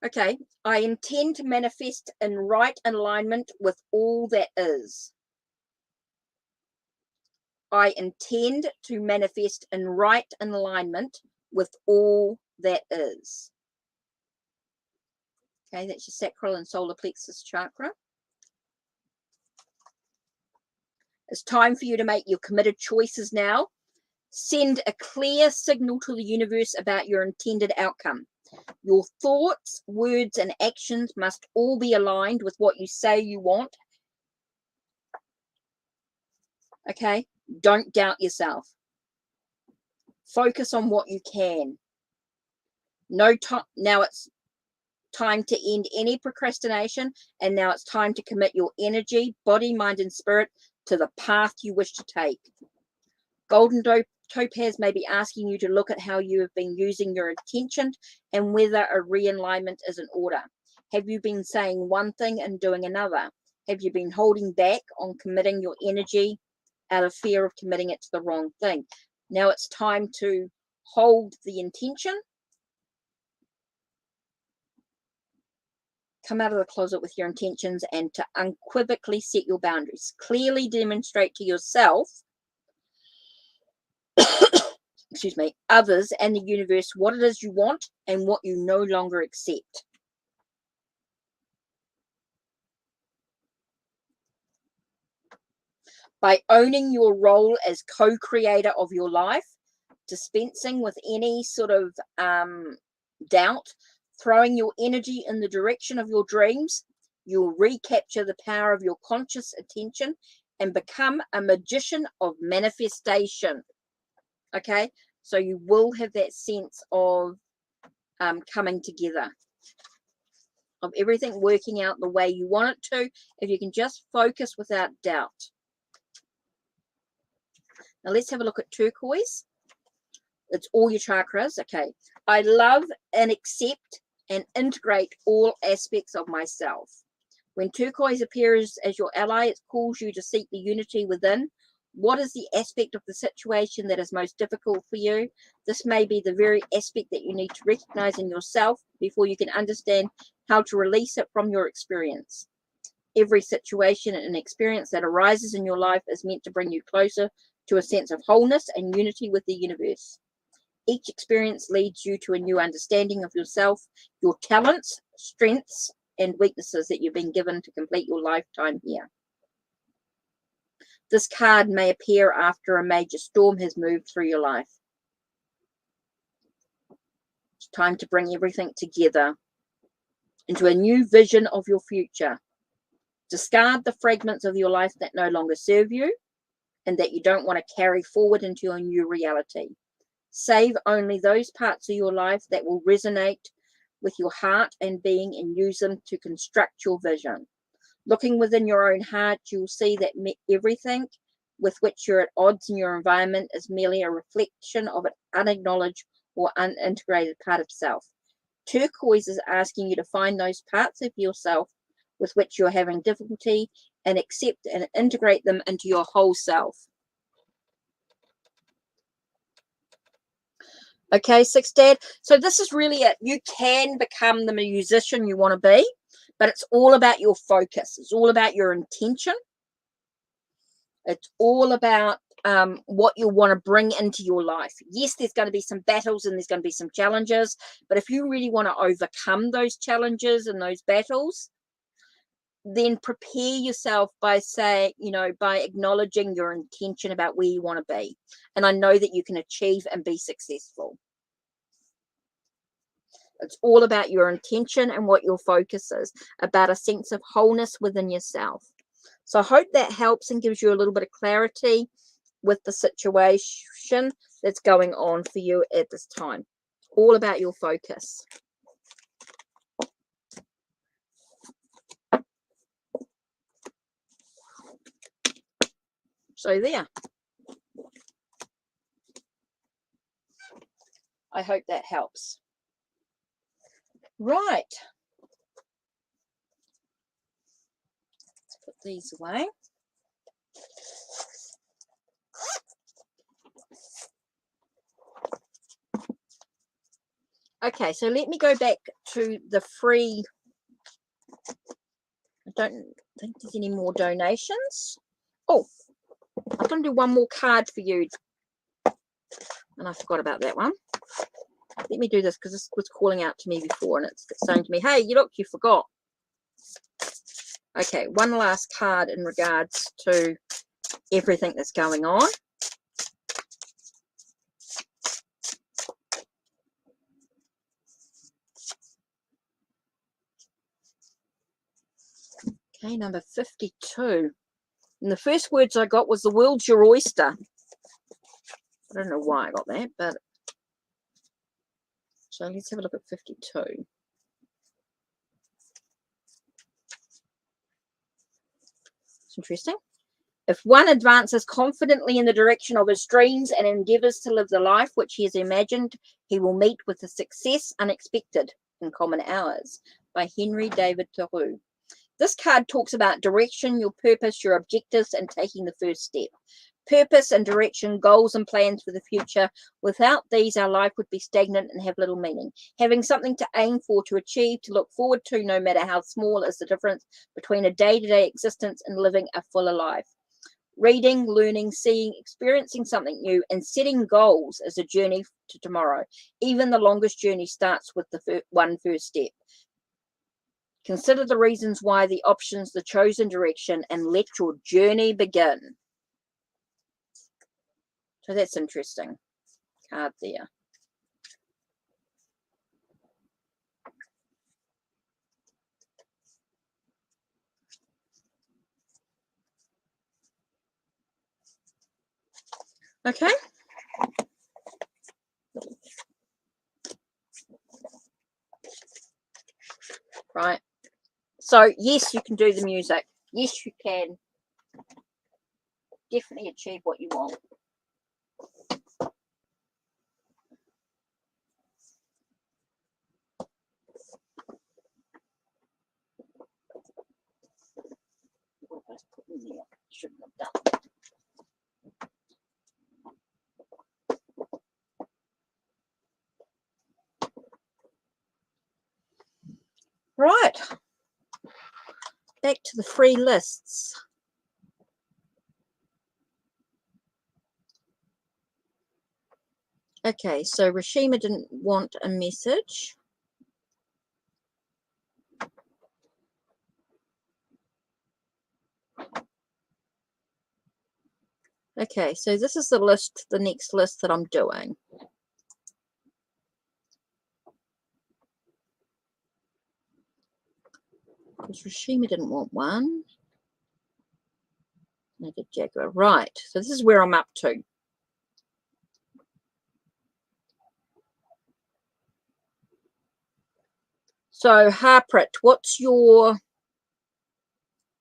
Okay, I intend to manifest in right alignment with all that is. I intend to manifest in right alignment with all that is. Okay, that's your sacral and solar plexus chakra. It's time for you to make your committed choices now. Send a clear signal to the universe about your intended outcome. Your thoughts, words, and actions must all be aligned with what you say you want. Okay? Don't doubt yourself. Focus on what you can. Now it's time to end any procrastination, and now it's time to commit your energy, body, mind, and spirit to the path you wish to take. Golden Topaz may be asking you to look at how you have been using your intention and whether a realignment is in order. Have you been saying one thing and doing another? Have you been holding back on committing your energy out of fear of committing it to the wrong thing? Now it's time to hold the intention. Come out of the closet with your intentions and to unequivocally set your boundaries. Clearly demonstrate to yourself, excuse me, others and the universe what it is you want and what you no longer accept. By owning your role as co-creator of your life, dispensing with any sort of doubt, throwing your energy in the direction of your dreams, you'll recapture the power of your conscious attention and become a magician of manifestation. Okay, so you will have that sense of coming together, of everything working out the way you want it to, if you can just focus without doubt. Now let's have a look at turquoise. It's all your chakras. Okay. I love and accept and integrate all aspects of myself. When turquoise appears as your ally, it calls you to seek the unity within. What is the aspect of the situation that is most difficult for you? This may be the very aspect that you need to recognize in yourself before you can understand how to release it from your experience. Every situation and experience that arises in your life is meant to bring you closer to a sense of wholeness and unity with the universe. Each experience leads you to a new understanding of yourself, your talents, strengths, and weaknesses that you've been given to complete your lifetime here. This card may appear after a major storm has moved through your life. It's time to bring everything together into a new vision of your future. Discard the fragments of your life that no longer serve you and that you don't want to carry forward into your new reality. Save only those parts of your life that will resonate with your heart and being and use them to construct your vision. Looking within your own heart, you'll see that everything with which you're at odds in your environment is merely a reflection of an unacknowledged or unintegrated part of self. Turquoise is asking you to find those parts of yourself with which you're having difficulty and accept and integrate them into your whole self. Okay, Sixth Dad. So this is really it. You can become the musician you want to be, but it's all about your focus. It's all about your intention. It's all about what you want to bring into your life. Yes, there's going to be some battles and there's going to be some challenges, but if you really want to overcome those challenges and those battles, then prepare yourself by by acknowledging your intention about where you want to be. And I know that you can achieve and be successful. It's all about your intention and what your focus is, about a sense of wholeness within yourself. So I hope that helps and gives you a little bit of clarity with the situation that's going on for you at this time. All about your focus. So there. I hope that helps. Right. Let's put these away. Okay, so let me go back to the free. I don't think there's any more donations. Oh, I'm going to do one more card for you. And I forgot about that one. Let me do this because this was calling out to me before and it's saying to me, hey, you forgot. Okay, one last card in regards to everything that's going on. Okay, number 52. And the first words I got was the world's your oyster. I don't know why I got that, but so let's have a look at 52. It's interesting. If one advances confidently in the direction of his dreams and endeavors to live the life which he has imagined, he will meet with a success unexpected in common hours. By Henry David Thoreau. This card talks about direction, your purpose, your objectives, and taking the first step. purpose and direction, goals and plans for the future. Without these, our life would be stagnant and have little meaning. Having something to aim for, to achieve, to look forward to, no matter how small, is the difference between a day-to-day existence and living a fuller life. Reading, learning, seeing, experiencing something new, and setting goals is a journey to tomorrow. Even the longest journey starts with the one first step. Consider the reasons why, the options, the chosen direction, and let your journey begin. So that's interesting card there. Okay. Right. So, yes, you can do the music. Yes, you can definitely achieve what you want. What have I put in there? Shouldn't have done. Right. Back to the free lists. Okay, so Rashima didn't want a message. Okay, so this is the list, the next list that I'm doing. Because Rashima didn't want one. I did Jaguar. Right, so this is where I'm up to. So, Harpreet, what's your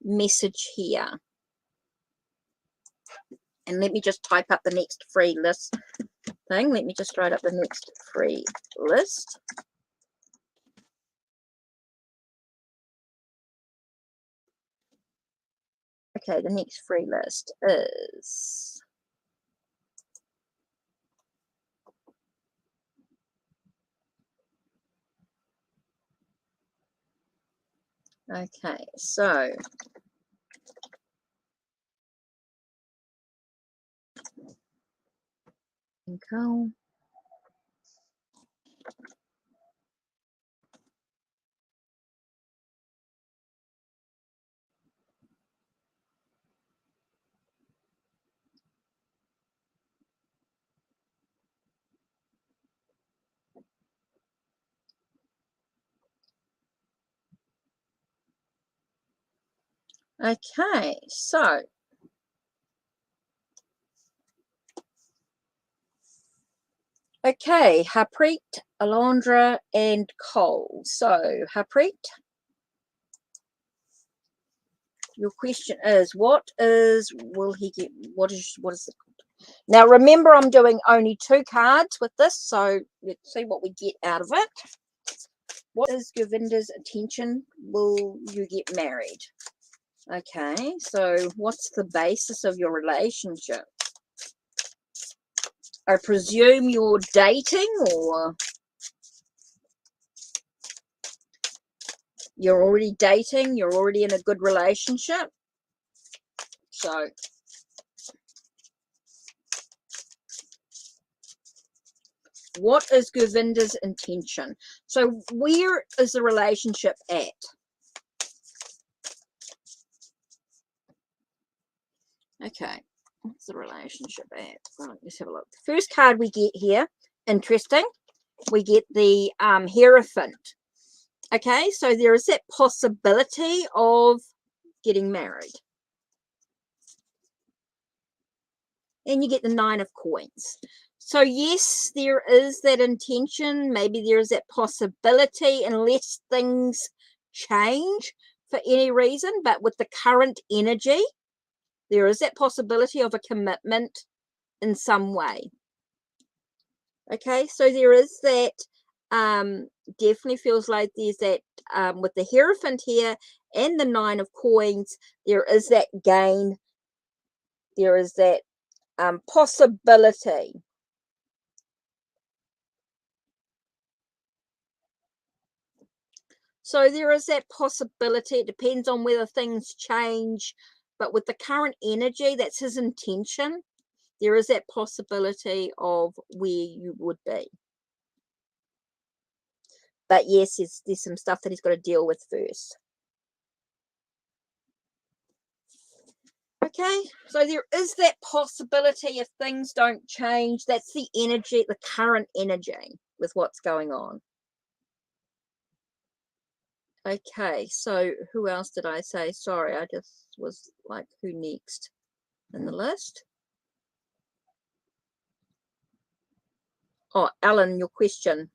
message here? And let me just type up the next free list thing. Let me just write up the next free list. Okay, the next free list is... Okay, so... Cool. Okay, so okay, Harpreet, Alondra, and Cole. So Harpreet, your question is, will he get, what is it? Now remember, I'm doing only 2 cards with this, so let's see what we get out of it. What is Govinda's intention? Will you get married? Okay, so what's the basis of your relationship? I presume you're dating, or you're already dating, you're already in a good relationship. So what is Govinda's intention? So where is the relationship at? Okay, what's the relationship at? Right, let's have a look. The first card we get here, interesting, we get the Hierophant. Okay, so there is that possibility of getting married. And you get the 9 of Coins. So yes, there is that intention. Maybe there is that possibility, unless things change for any reason. But with the current energy, there is that possibility of a commitment in some way. Okay, so there is that, definitely feels like there's that, with the Hierophant here and the 9 of Coins, there is that gain. There is that possibility. So there is that possibility. It depends on whether things change, but with the current energy, that's his intention. There is that possibility of where you would be. But yes, there's some stuff that he's got to deal with first. Okay, so there is that possibility if things don't change. That's the energy, the current energy with what's going on. Okay, so who else did I say? Sorry, I just was like, who next in the list? Oh, Alan, your question.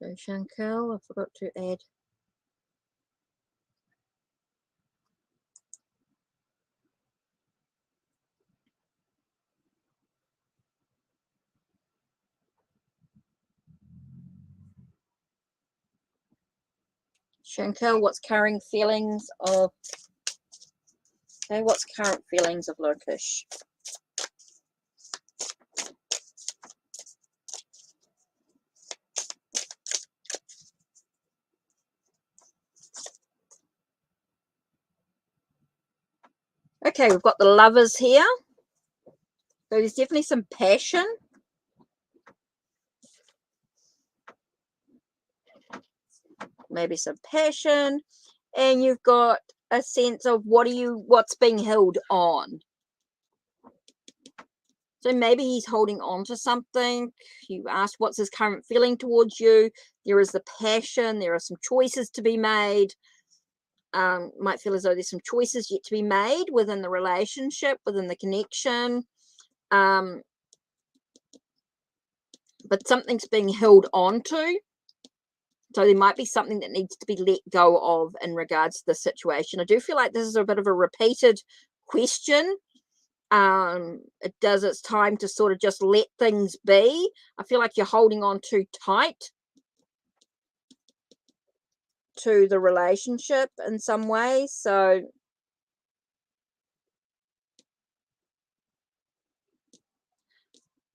So Chantal, I forgot to add. Chantal, what's current feelings of? Okay, what's current feelings of Lotus? Okay, we've got the lovers here. So there's definitely some passion. Maybe some passion. And you've got a sense of what's being held on. So maybe he's holding on to something. You asked what's his current feeling towards you. There is the passion. There are some choices to be made. Might feel as though there's some choices yet to be made within the relationship, within the connection. But something's being held on to. So there might be something that needs to be let go of in regards to the situation. I do feel like this is a bit of a repeated question. It does its time to sort of just let things be. I feel like you're holding on too tight to the relationship in some way. So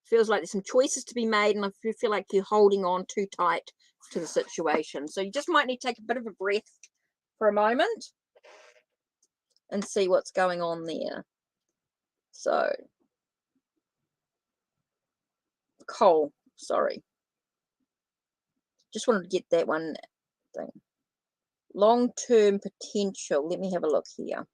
feels like there's some choices to be made, and I feel like you're holding on too tight to the situation. So you just might need to take a bit of a breath for a moment and see what's going on there. So Cole, sorry. Just wanted to get that one thing. Long-term potential. Let me have a look here.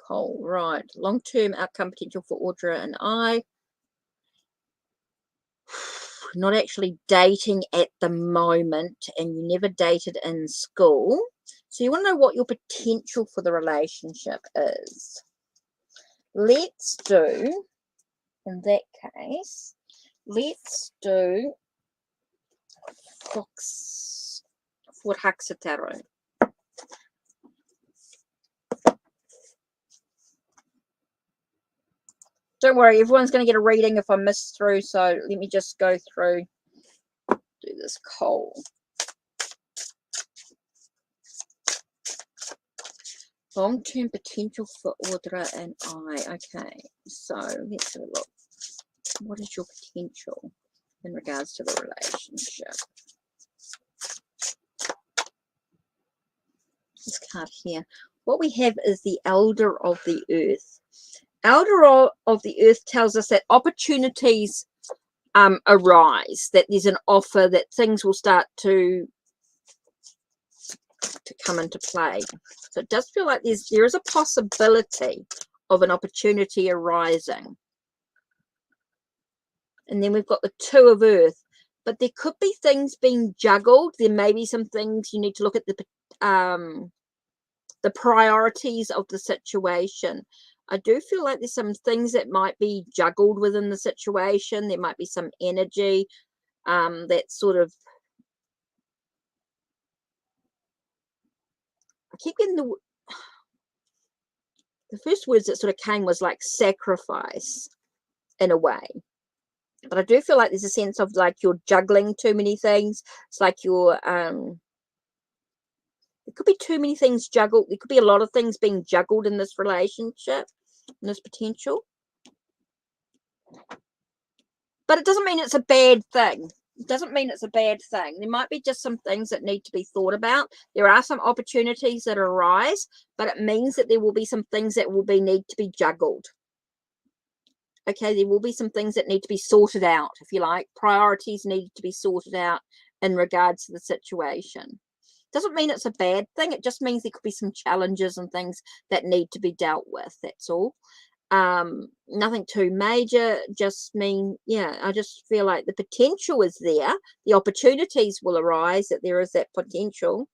Cole, right. Long-term outcome potential for Audra and I. Not actually dating at the moment, and you never dated in school. So you want to know what your potential for the relationship is. Let's do, in that case, let's do Fox for Haxataro. Don't worry, everyone's going to get a reading if I miss through, so let me just go through, do this Cole. Long-term potential for Audra and I. Okay, so let's have a look. What is your potential in regards to the relationship? This card here. What we have is the Elder of the Earth. Elder of the Earth tells us that opportunities arise, that there's an offer, that things will start to come into play. So it does feel like there is a possibility of an opportunity arising. And then we've got the Two of Earth, but there could be things being juggled. There may be some things you need to look at the the priorities of the situation. I do feel like there's some things that might be juggled within the situation. There might be some energy that sort of, I keep getting the first words that sort of came was like sacrifice in a way. But I do feel like there's a sense of like you're juggling too many things. It's like you're, there could be too many things juggled. There could be a lot of things being juggled in this relationship, in this potential. But it doesn't mean it's a bad thing. It doesn't mean it's a bad thing. There might be just some things that need to be thought about. There are some opportunities that arise, but it means that there will be some things that will need to be juggled. Okay, there will be some things that need to be sorted out, if you like. Priorities need to be sorted out in regards to the situation. Doesn't mean it's a bad thing. It just means there could be some challenges and things that need to be dealt with. That's all. Nothing too major. Just mean, yeah, I just feel like the potential is there. The opportunities will arise, that there is that potential.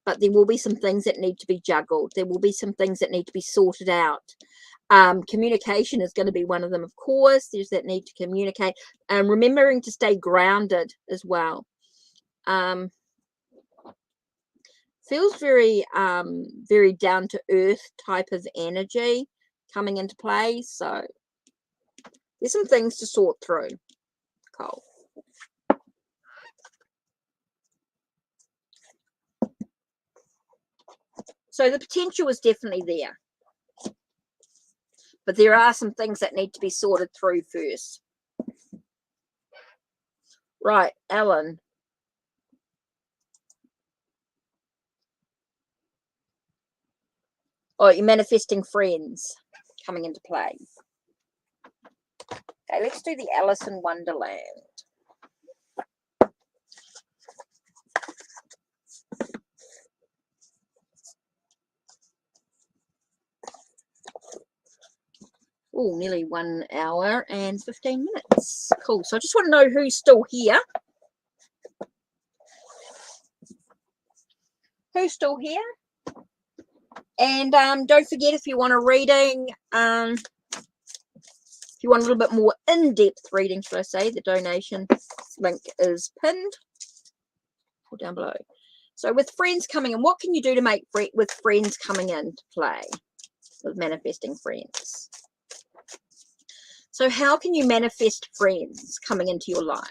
But there will be some things that need to be juggled. There will be some things that need to be sorted out. Communication is going to be one of them, of course. There's that need to communicate. And remembering to stay grounded as well. Feels very, very down to earth type of energy coming into play. So there's some things to sort through, Cole. So the potential is definitely there. But there are some things that need to be sorted through first. Right, Ellen. Oh, you're manifesting friends coming into play. Okay, let's do the Alice in Wonderland. Oh, nearly 1 hour and 15 minutes. Cool. So I just want to know who's still here. Who's still here? And don't forget, if you want a reading, if you want a little bit more in-depth reading, should I say, the donation link is pinned or down below. So with friends coming in, what can you do to make with friends coming into play with manifesting friends? So how can you manifest friends coming into your life?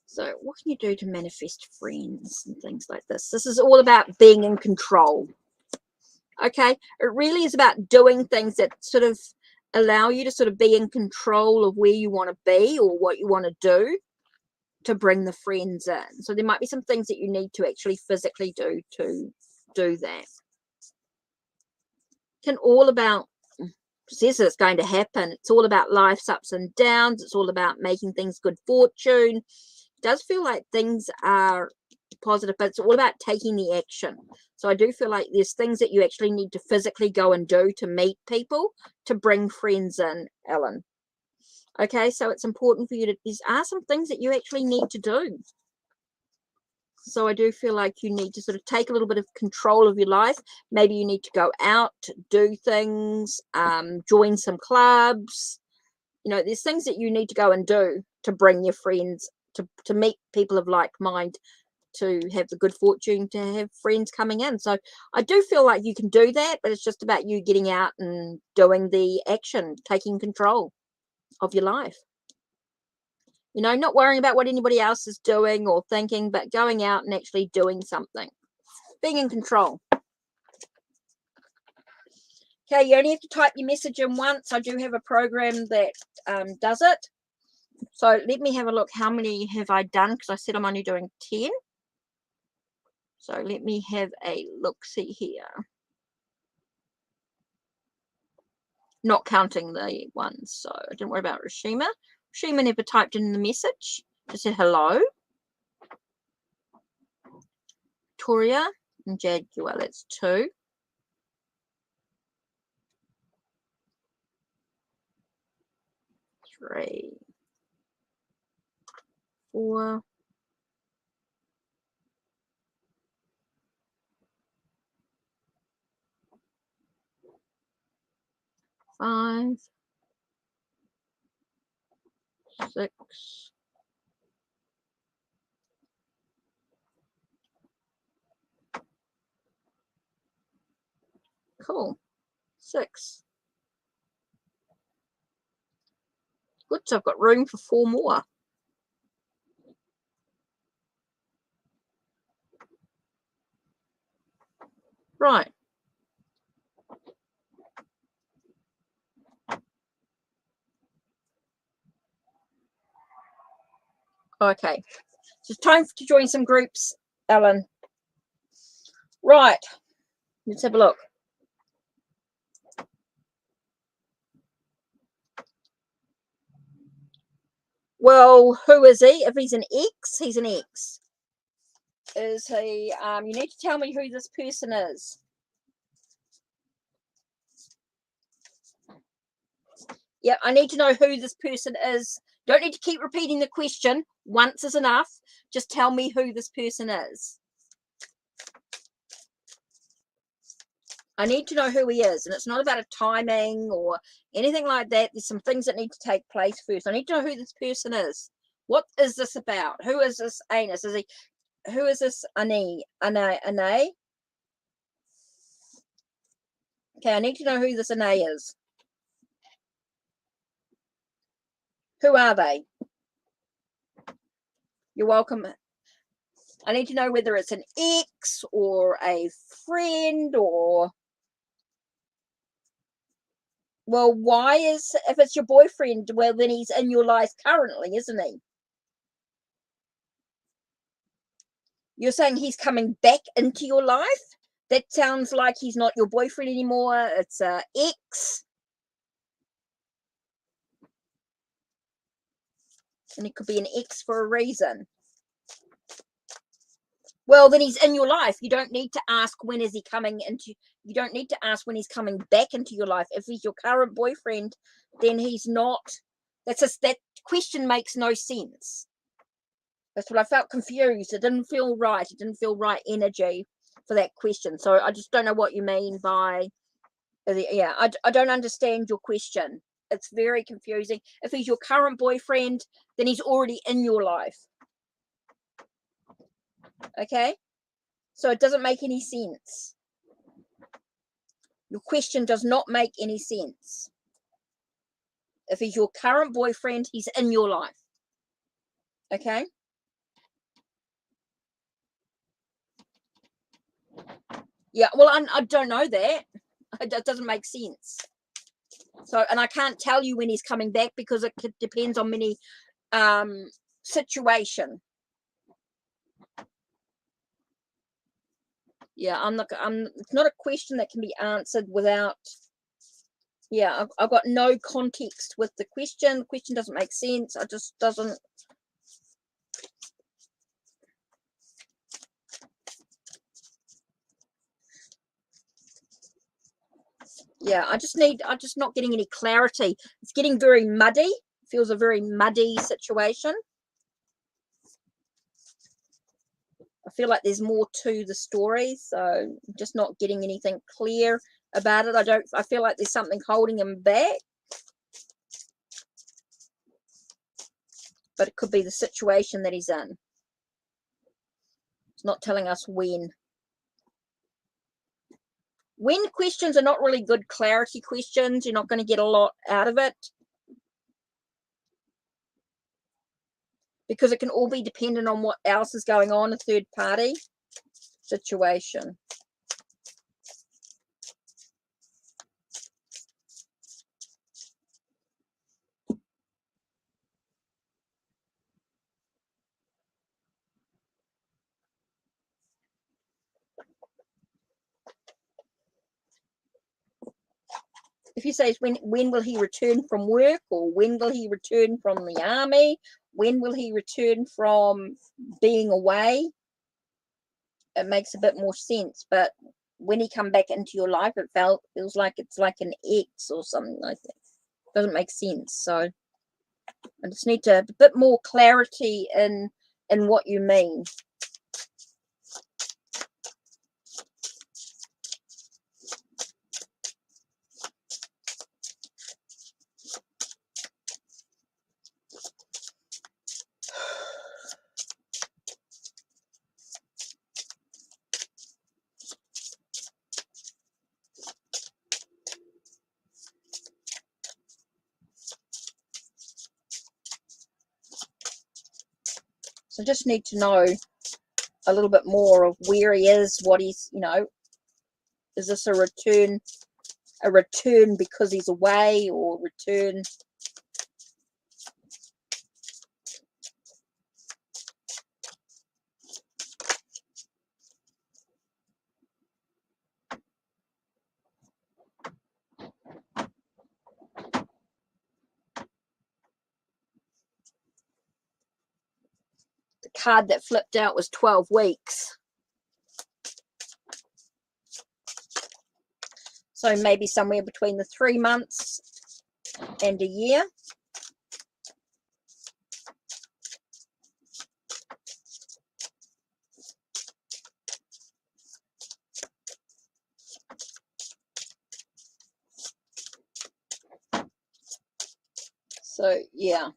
So what can you do to manifest friends and things like this? This is all about being in control. Okay, it really is about doing things that sort of allow you to sort of be in control of where you want to be or what you want to do to bring the friends in. So there might be some things that you need to actually physically do to do that. Can all about, says it's going to happen. It's all about life's ups and downs. It's all about making things good fortune. It does feel like things are positive, but it's all about taking the action. So I do feel like there's things that you actually need to physically go and do to meet people, to bring friends in, Ellen. Okay, so it's important for you to, these are some things that you actually need to do. So I do feel like you need to sort of take a little bit of control of your life. Maybe you need to go out, do things, join some clubs. You know, there's things that you need to go and do to bring your friends, to meet people of like mind, to have the good fortune to have friends coming in. So I do feel like you can do that, but it's just about you getting out and doing the action, taking control of your life. You know, not worrying about what anybody else is doing or thinking, but going out and actually doing something. Being in control. Okay, you only have to type your message in once. I do have a program that does it. So let me have a look. How many have I done? Because I said I'm only doing 10. So let me have a look-see here. Not counting the ones. So I didn't worry about Rashima. Rashima never typed in the message. Just said hello. Victoria and Jaguar, that's 2. 3, 4, 5, 6, 6. Good, so I've got room for 4 more. Right. Okay. So it's time to join some groups, Ellen. Right. Let's have a look. Well, who is he? If he's an X, he's an X. Is he, you need to tell me who this person is. Yeah, I need to know who this person is. Don't need to keep repeating the question. Once is enough. Just tell me who this person is. I need to know who he is, and it's not about a timing or anything like that. There's some things that need to take place first. I need to know who this person is. What is this about? Who is this anus? Is he? Who is this Ane? Ane? Okay, I need to know who this Ane is. Who are they? You're welcome. I need to know whether it's an ex or a friend or... Well, why is... If it's your boyfriend, well, then he's in your life currently, isn't he? You're saying he's coming back into your life? That sounds like he's not your boyfriend anymore. It's an ex. And it could be an ex for a reason. Well, then he's in your life. You don't need to ask when is he coming into... You don't need to ask when he's coming back into your life. If he's your current boyfriend, then he's not... That question makes no sense. That's what I felt confused. It didn't feel right. It didn't feel right energy for that question. So I just don't know what you mean by... Yeah, I don't understand your question. It's very confusing. If he's your current boyfriend, then he's already in your life. Okay? So it doesn't make any sense. Your question does not make any sense. If he's your current boyfriend, he's in your life. Okay? Yeah, well, I don't know that. It doesn't make sense. So, and I can't tell you when he's coming back because it depends on many situation. Yeah, it's not a question that can be answered without... Yeah, I've got no context with the question. The question doesn't make sense. It just doesn't... Yeah, I'm just not getting any clarity. It's getting very muddy. It feels a very muddy situation. I feel like there's more to the story, so I'm just not getting anything clear about it. I feel like there's something holding him back. But it could be the situation that he's in. It's not telling us when. When questions are not really good clarity questions, you're not going to get a lot out of it. Because it can all be dependent on what else is going on, a third party situation. If you say when will he return from work, or when will he return from the army, when will he return from being away, it makes a bit more sense. But when he come back into your life, it feels like it's like an ex or something like that. Doesn't make sense. So I just need a bit more clarity in what you mean. So I just need to know a little bit more of where he is, what he's, you know, is this a return because he's away, or return? The card that flipped out was 12 weeks. So maybe somewhere between the 3 months and a year. So yeah.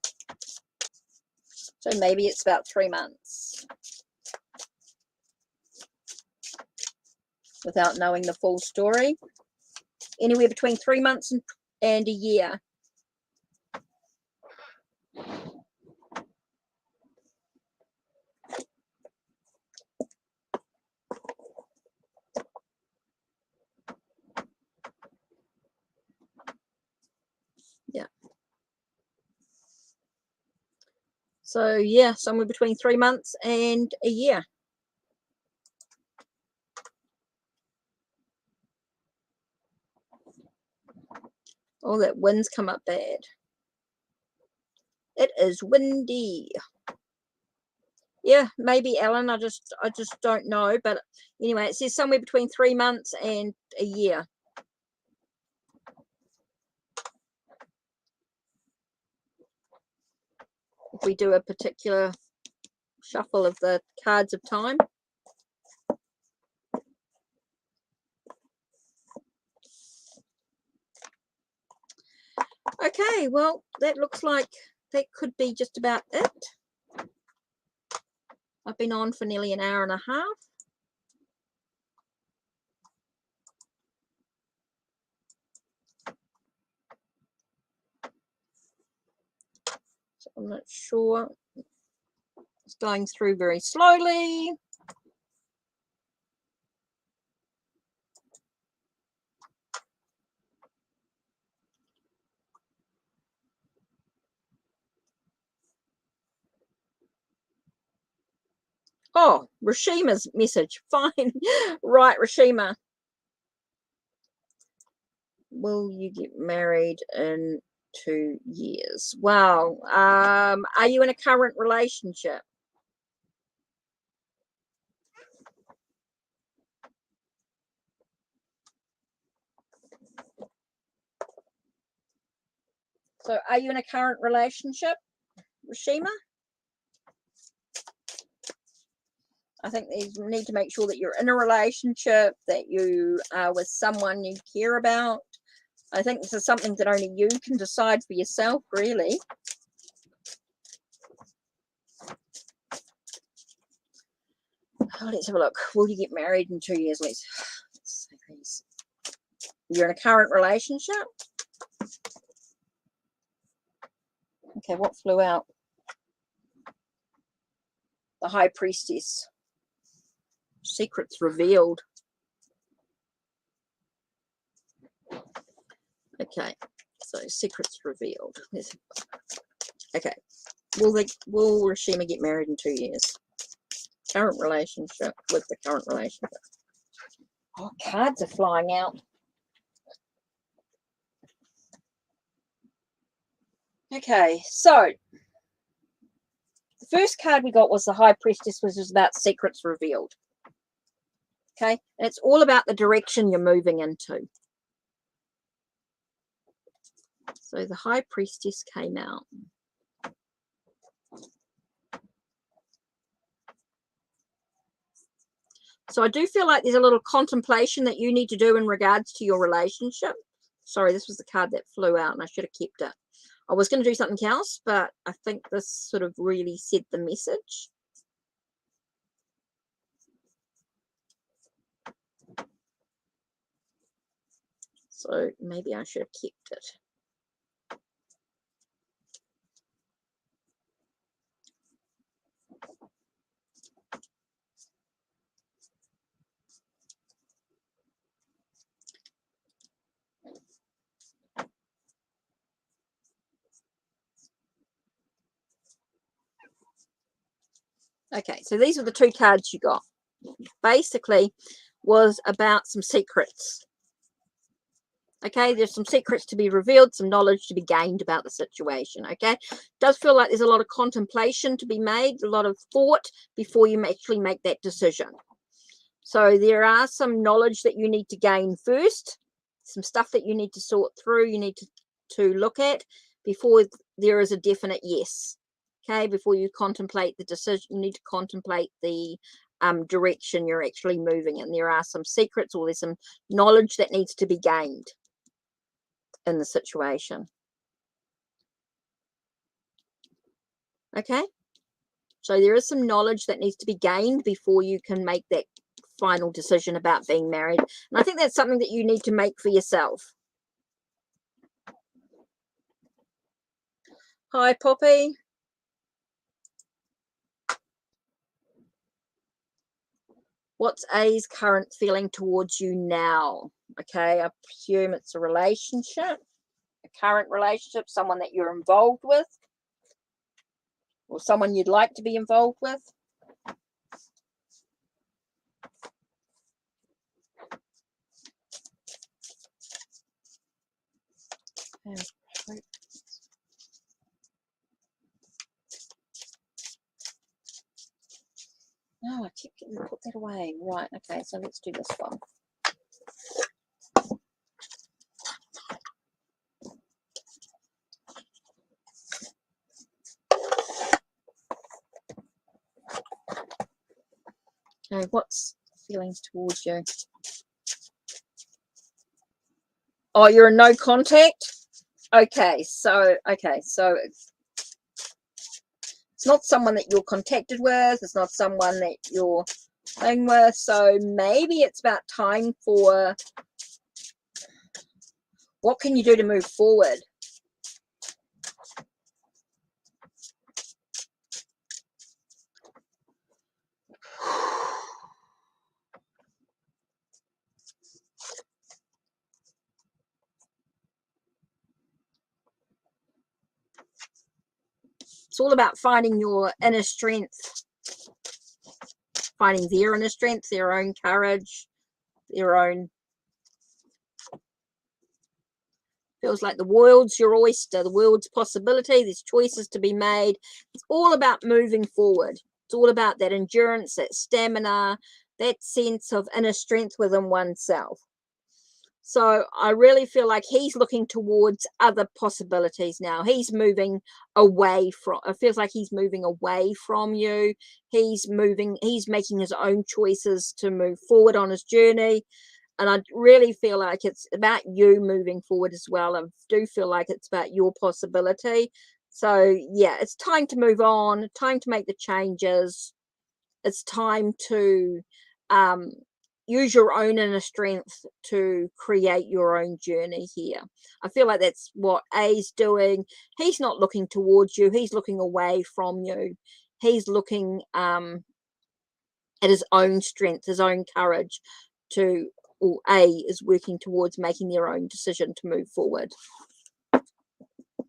So maybe it's about 3 months. Without knowing the full story. Anywhere between 3 months and a year. Yeah. So yeah, somewhere between 3 months and a year. Oh, that wind's come up bad. It is windy. Yeah, maybe, Ellen. I just don't know. But anyway, it says somewhere between 3 months and a year. If we do a particular shuffle of the cards of time. Okay, well, that looks like that could be just about it. I've been on for nearly an hour and a half. So I'm not sure. It's going through very slowly. Oh, Rashima's message. Fine. Right, Rashima. Will you get married in 2 years? Wow. Are you in a current relationship? So are you in a current relationship, Rashima? I think you need to make sure that you're in a relationship, that you are with someone you care about. I think this is something that only you can decide for yourself, really. Oh, let's have a look. Will you get married in 2 years? Let's say these. You're in a current relationship? Okay, what flew out? The High Priestess. Secrets revealed. Okay, so secrets revealed. Okay, will Rashima get married in 2 years? Current relationship with the current relationship. Oh, cards are flying out. Okay, so the first card we got was the High Priestess, which was about secrets revealed. Okay, and it's all about the direction you're moving into. So the High Priestess came out. So I do feel like there's a little contemplation that you need to do in regards to your relationship. Sorry, this was the card that flew out and I should have kept it. I was going to do something else, but I think this sort of really said the message. So maybe I should have kept it. Okay, so these are the two cards you got. Basically was about some secrets. Okay, there's some secrets to be revealed, some knowledge to be gained about the situation. Okay, does feel like there's a lot of contemplation to be made, a lot of thought before you actually make that decision. So there are some knowledge that you need to gain first, some stuff that you need to sort through, you need to look at before there is a definite yes. Okay, before you contemplate the decision, you need to contemplate the direction you're actually moving in. There are some secrets or there's some knowledge that needs to be gained in the situation. Okay, so there is some knowledge that needs to be gained before you can make that final decision about being married, and I think that's something that you need to make for yourself. Hi Poppy. What's A's current feeling towards you now? Okay, I presume it's a relationship, a current relationship, someone that you're involved with, or someone you'd like to be involved with. No, I keep getting to put that away. Right, okay, so let's do this one. Okay, what's feelings towards you? Oh, you're in no contact? Okay, so it's not someone that you're contacted with, it's not someone that you're playing with, so maybe it's about time for what can you do to move forward? It's all about finding your inner strength, finding their inner strength, their own courage, their own. Feels like the world's your oyster, the world's possibility, there's choices to be made. It's all about moving forward. It's all about that endurance, that stamina, that sense of inner strength within oneself. So I really feel like he's looking towards other possibilities now. He's moving away from, it feels like he's moving away from you. He's making his own choices to move forward on his journey. And I really feel like it's about you moving forward as well. I do feel like it's about your possibility. So yeah, it's time to move on, time to make the changes. It's time to use your own inner strength to create your own journey here. I feel like that's what A's doing. He's not looking towards you. He's looking away from you. He's looking at his own strength, his own courage or A is working towards making their own decision to move forward.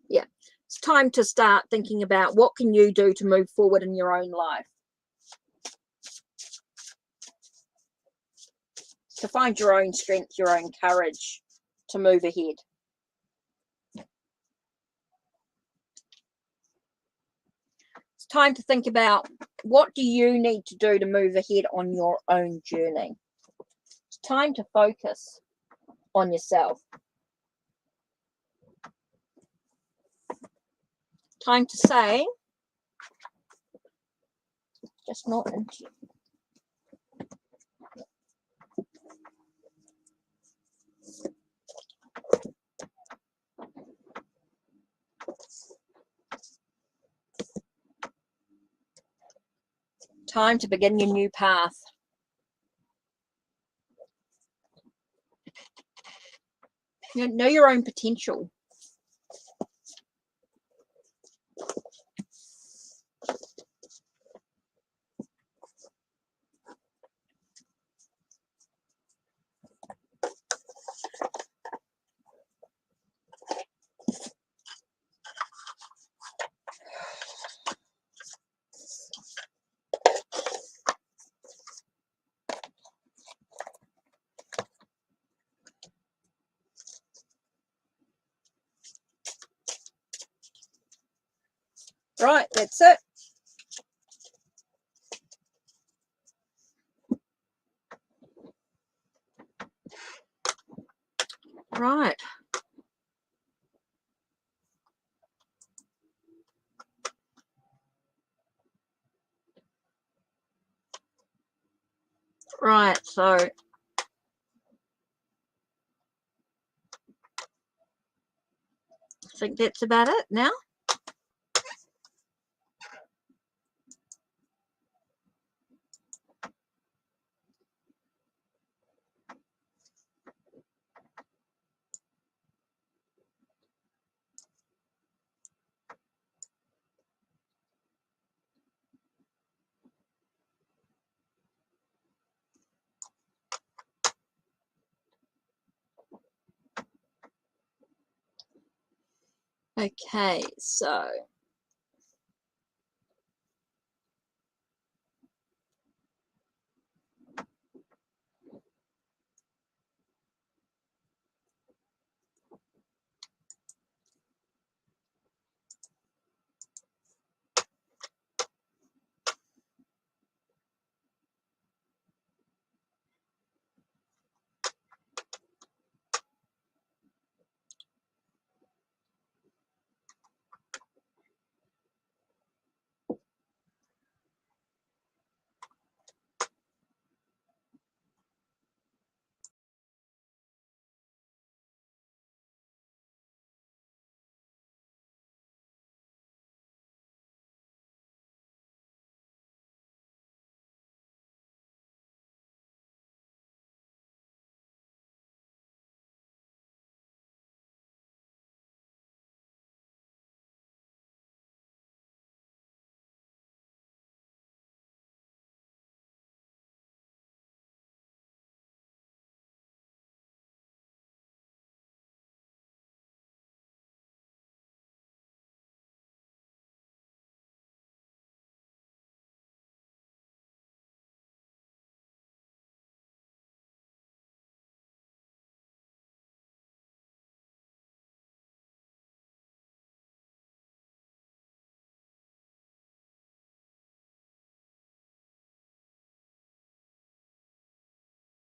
Yeah, it's time to start thinking about what can you do to move forward in your own life. To find your own strength, your own courage to move ahead. It's time to think about what do you need to do to move ahead on your own journey. time to focus on yourself. Time to say, just not into. Time to begin your new path. You know your own potential. Right, that's it. Right. Right, so I think that's about it now. Okay, so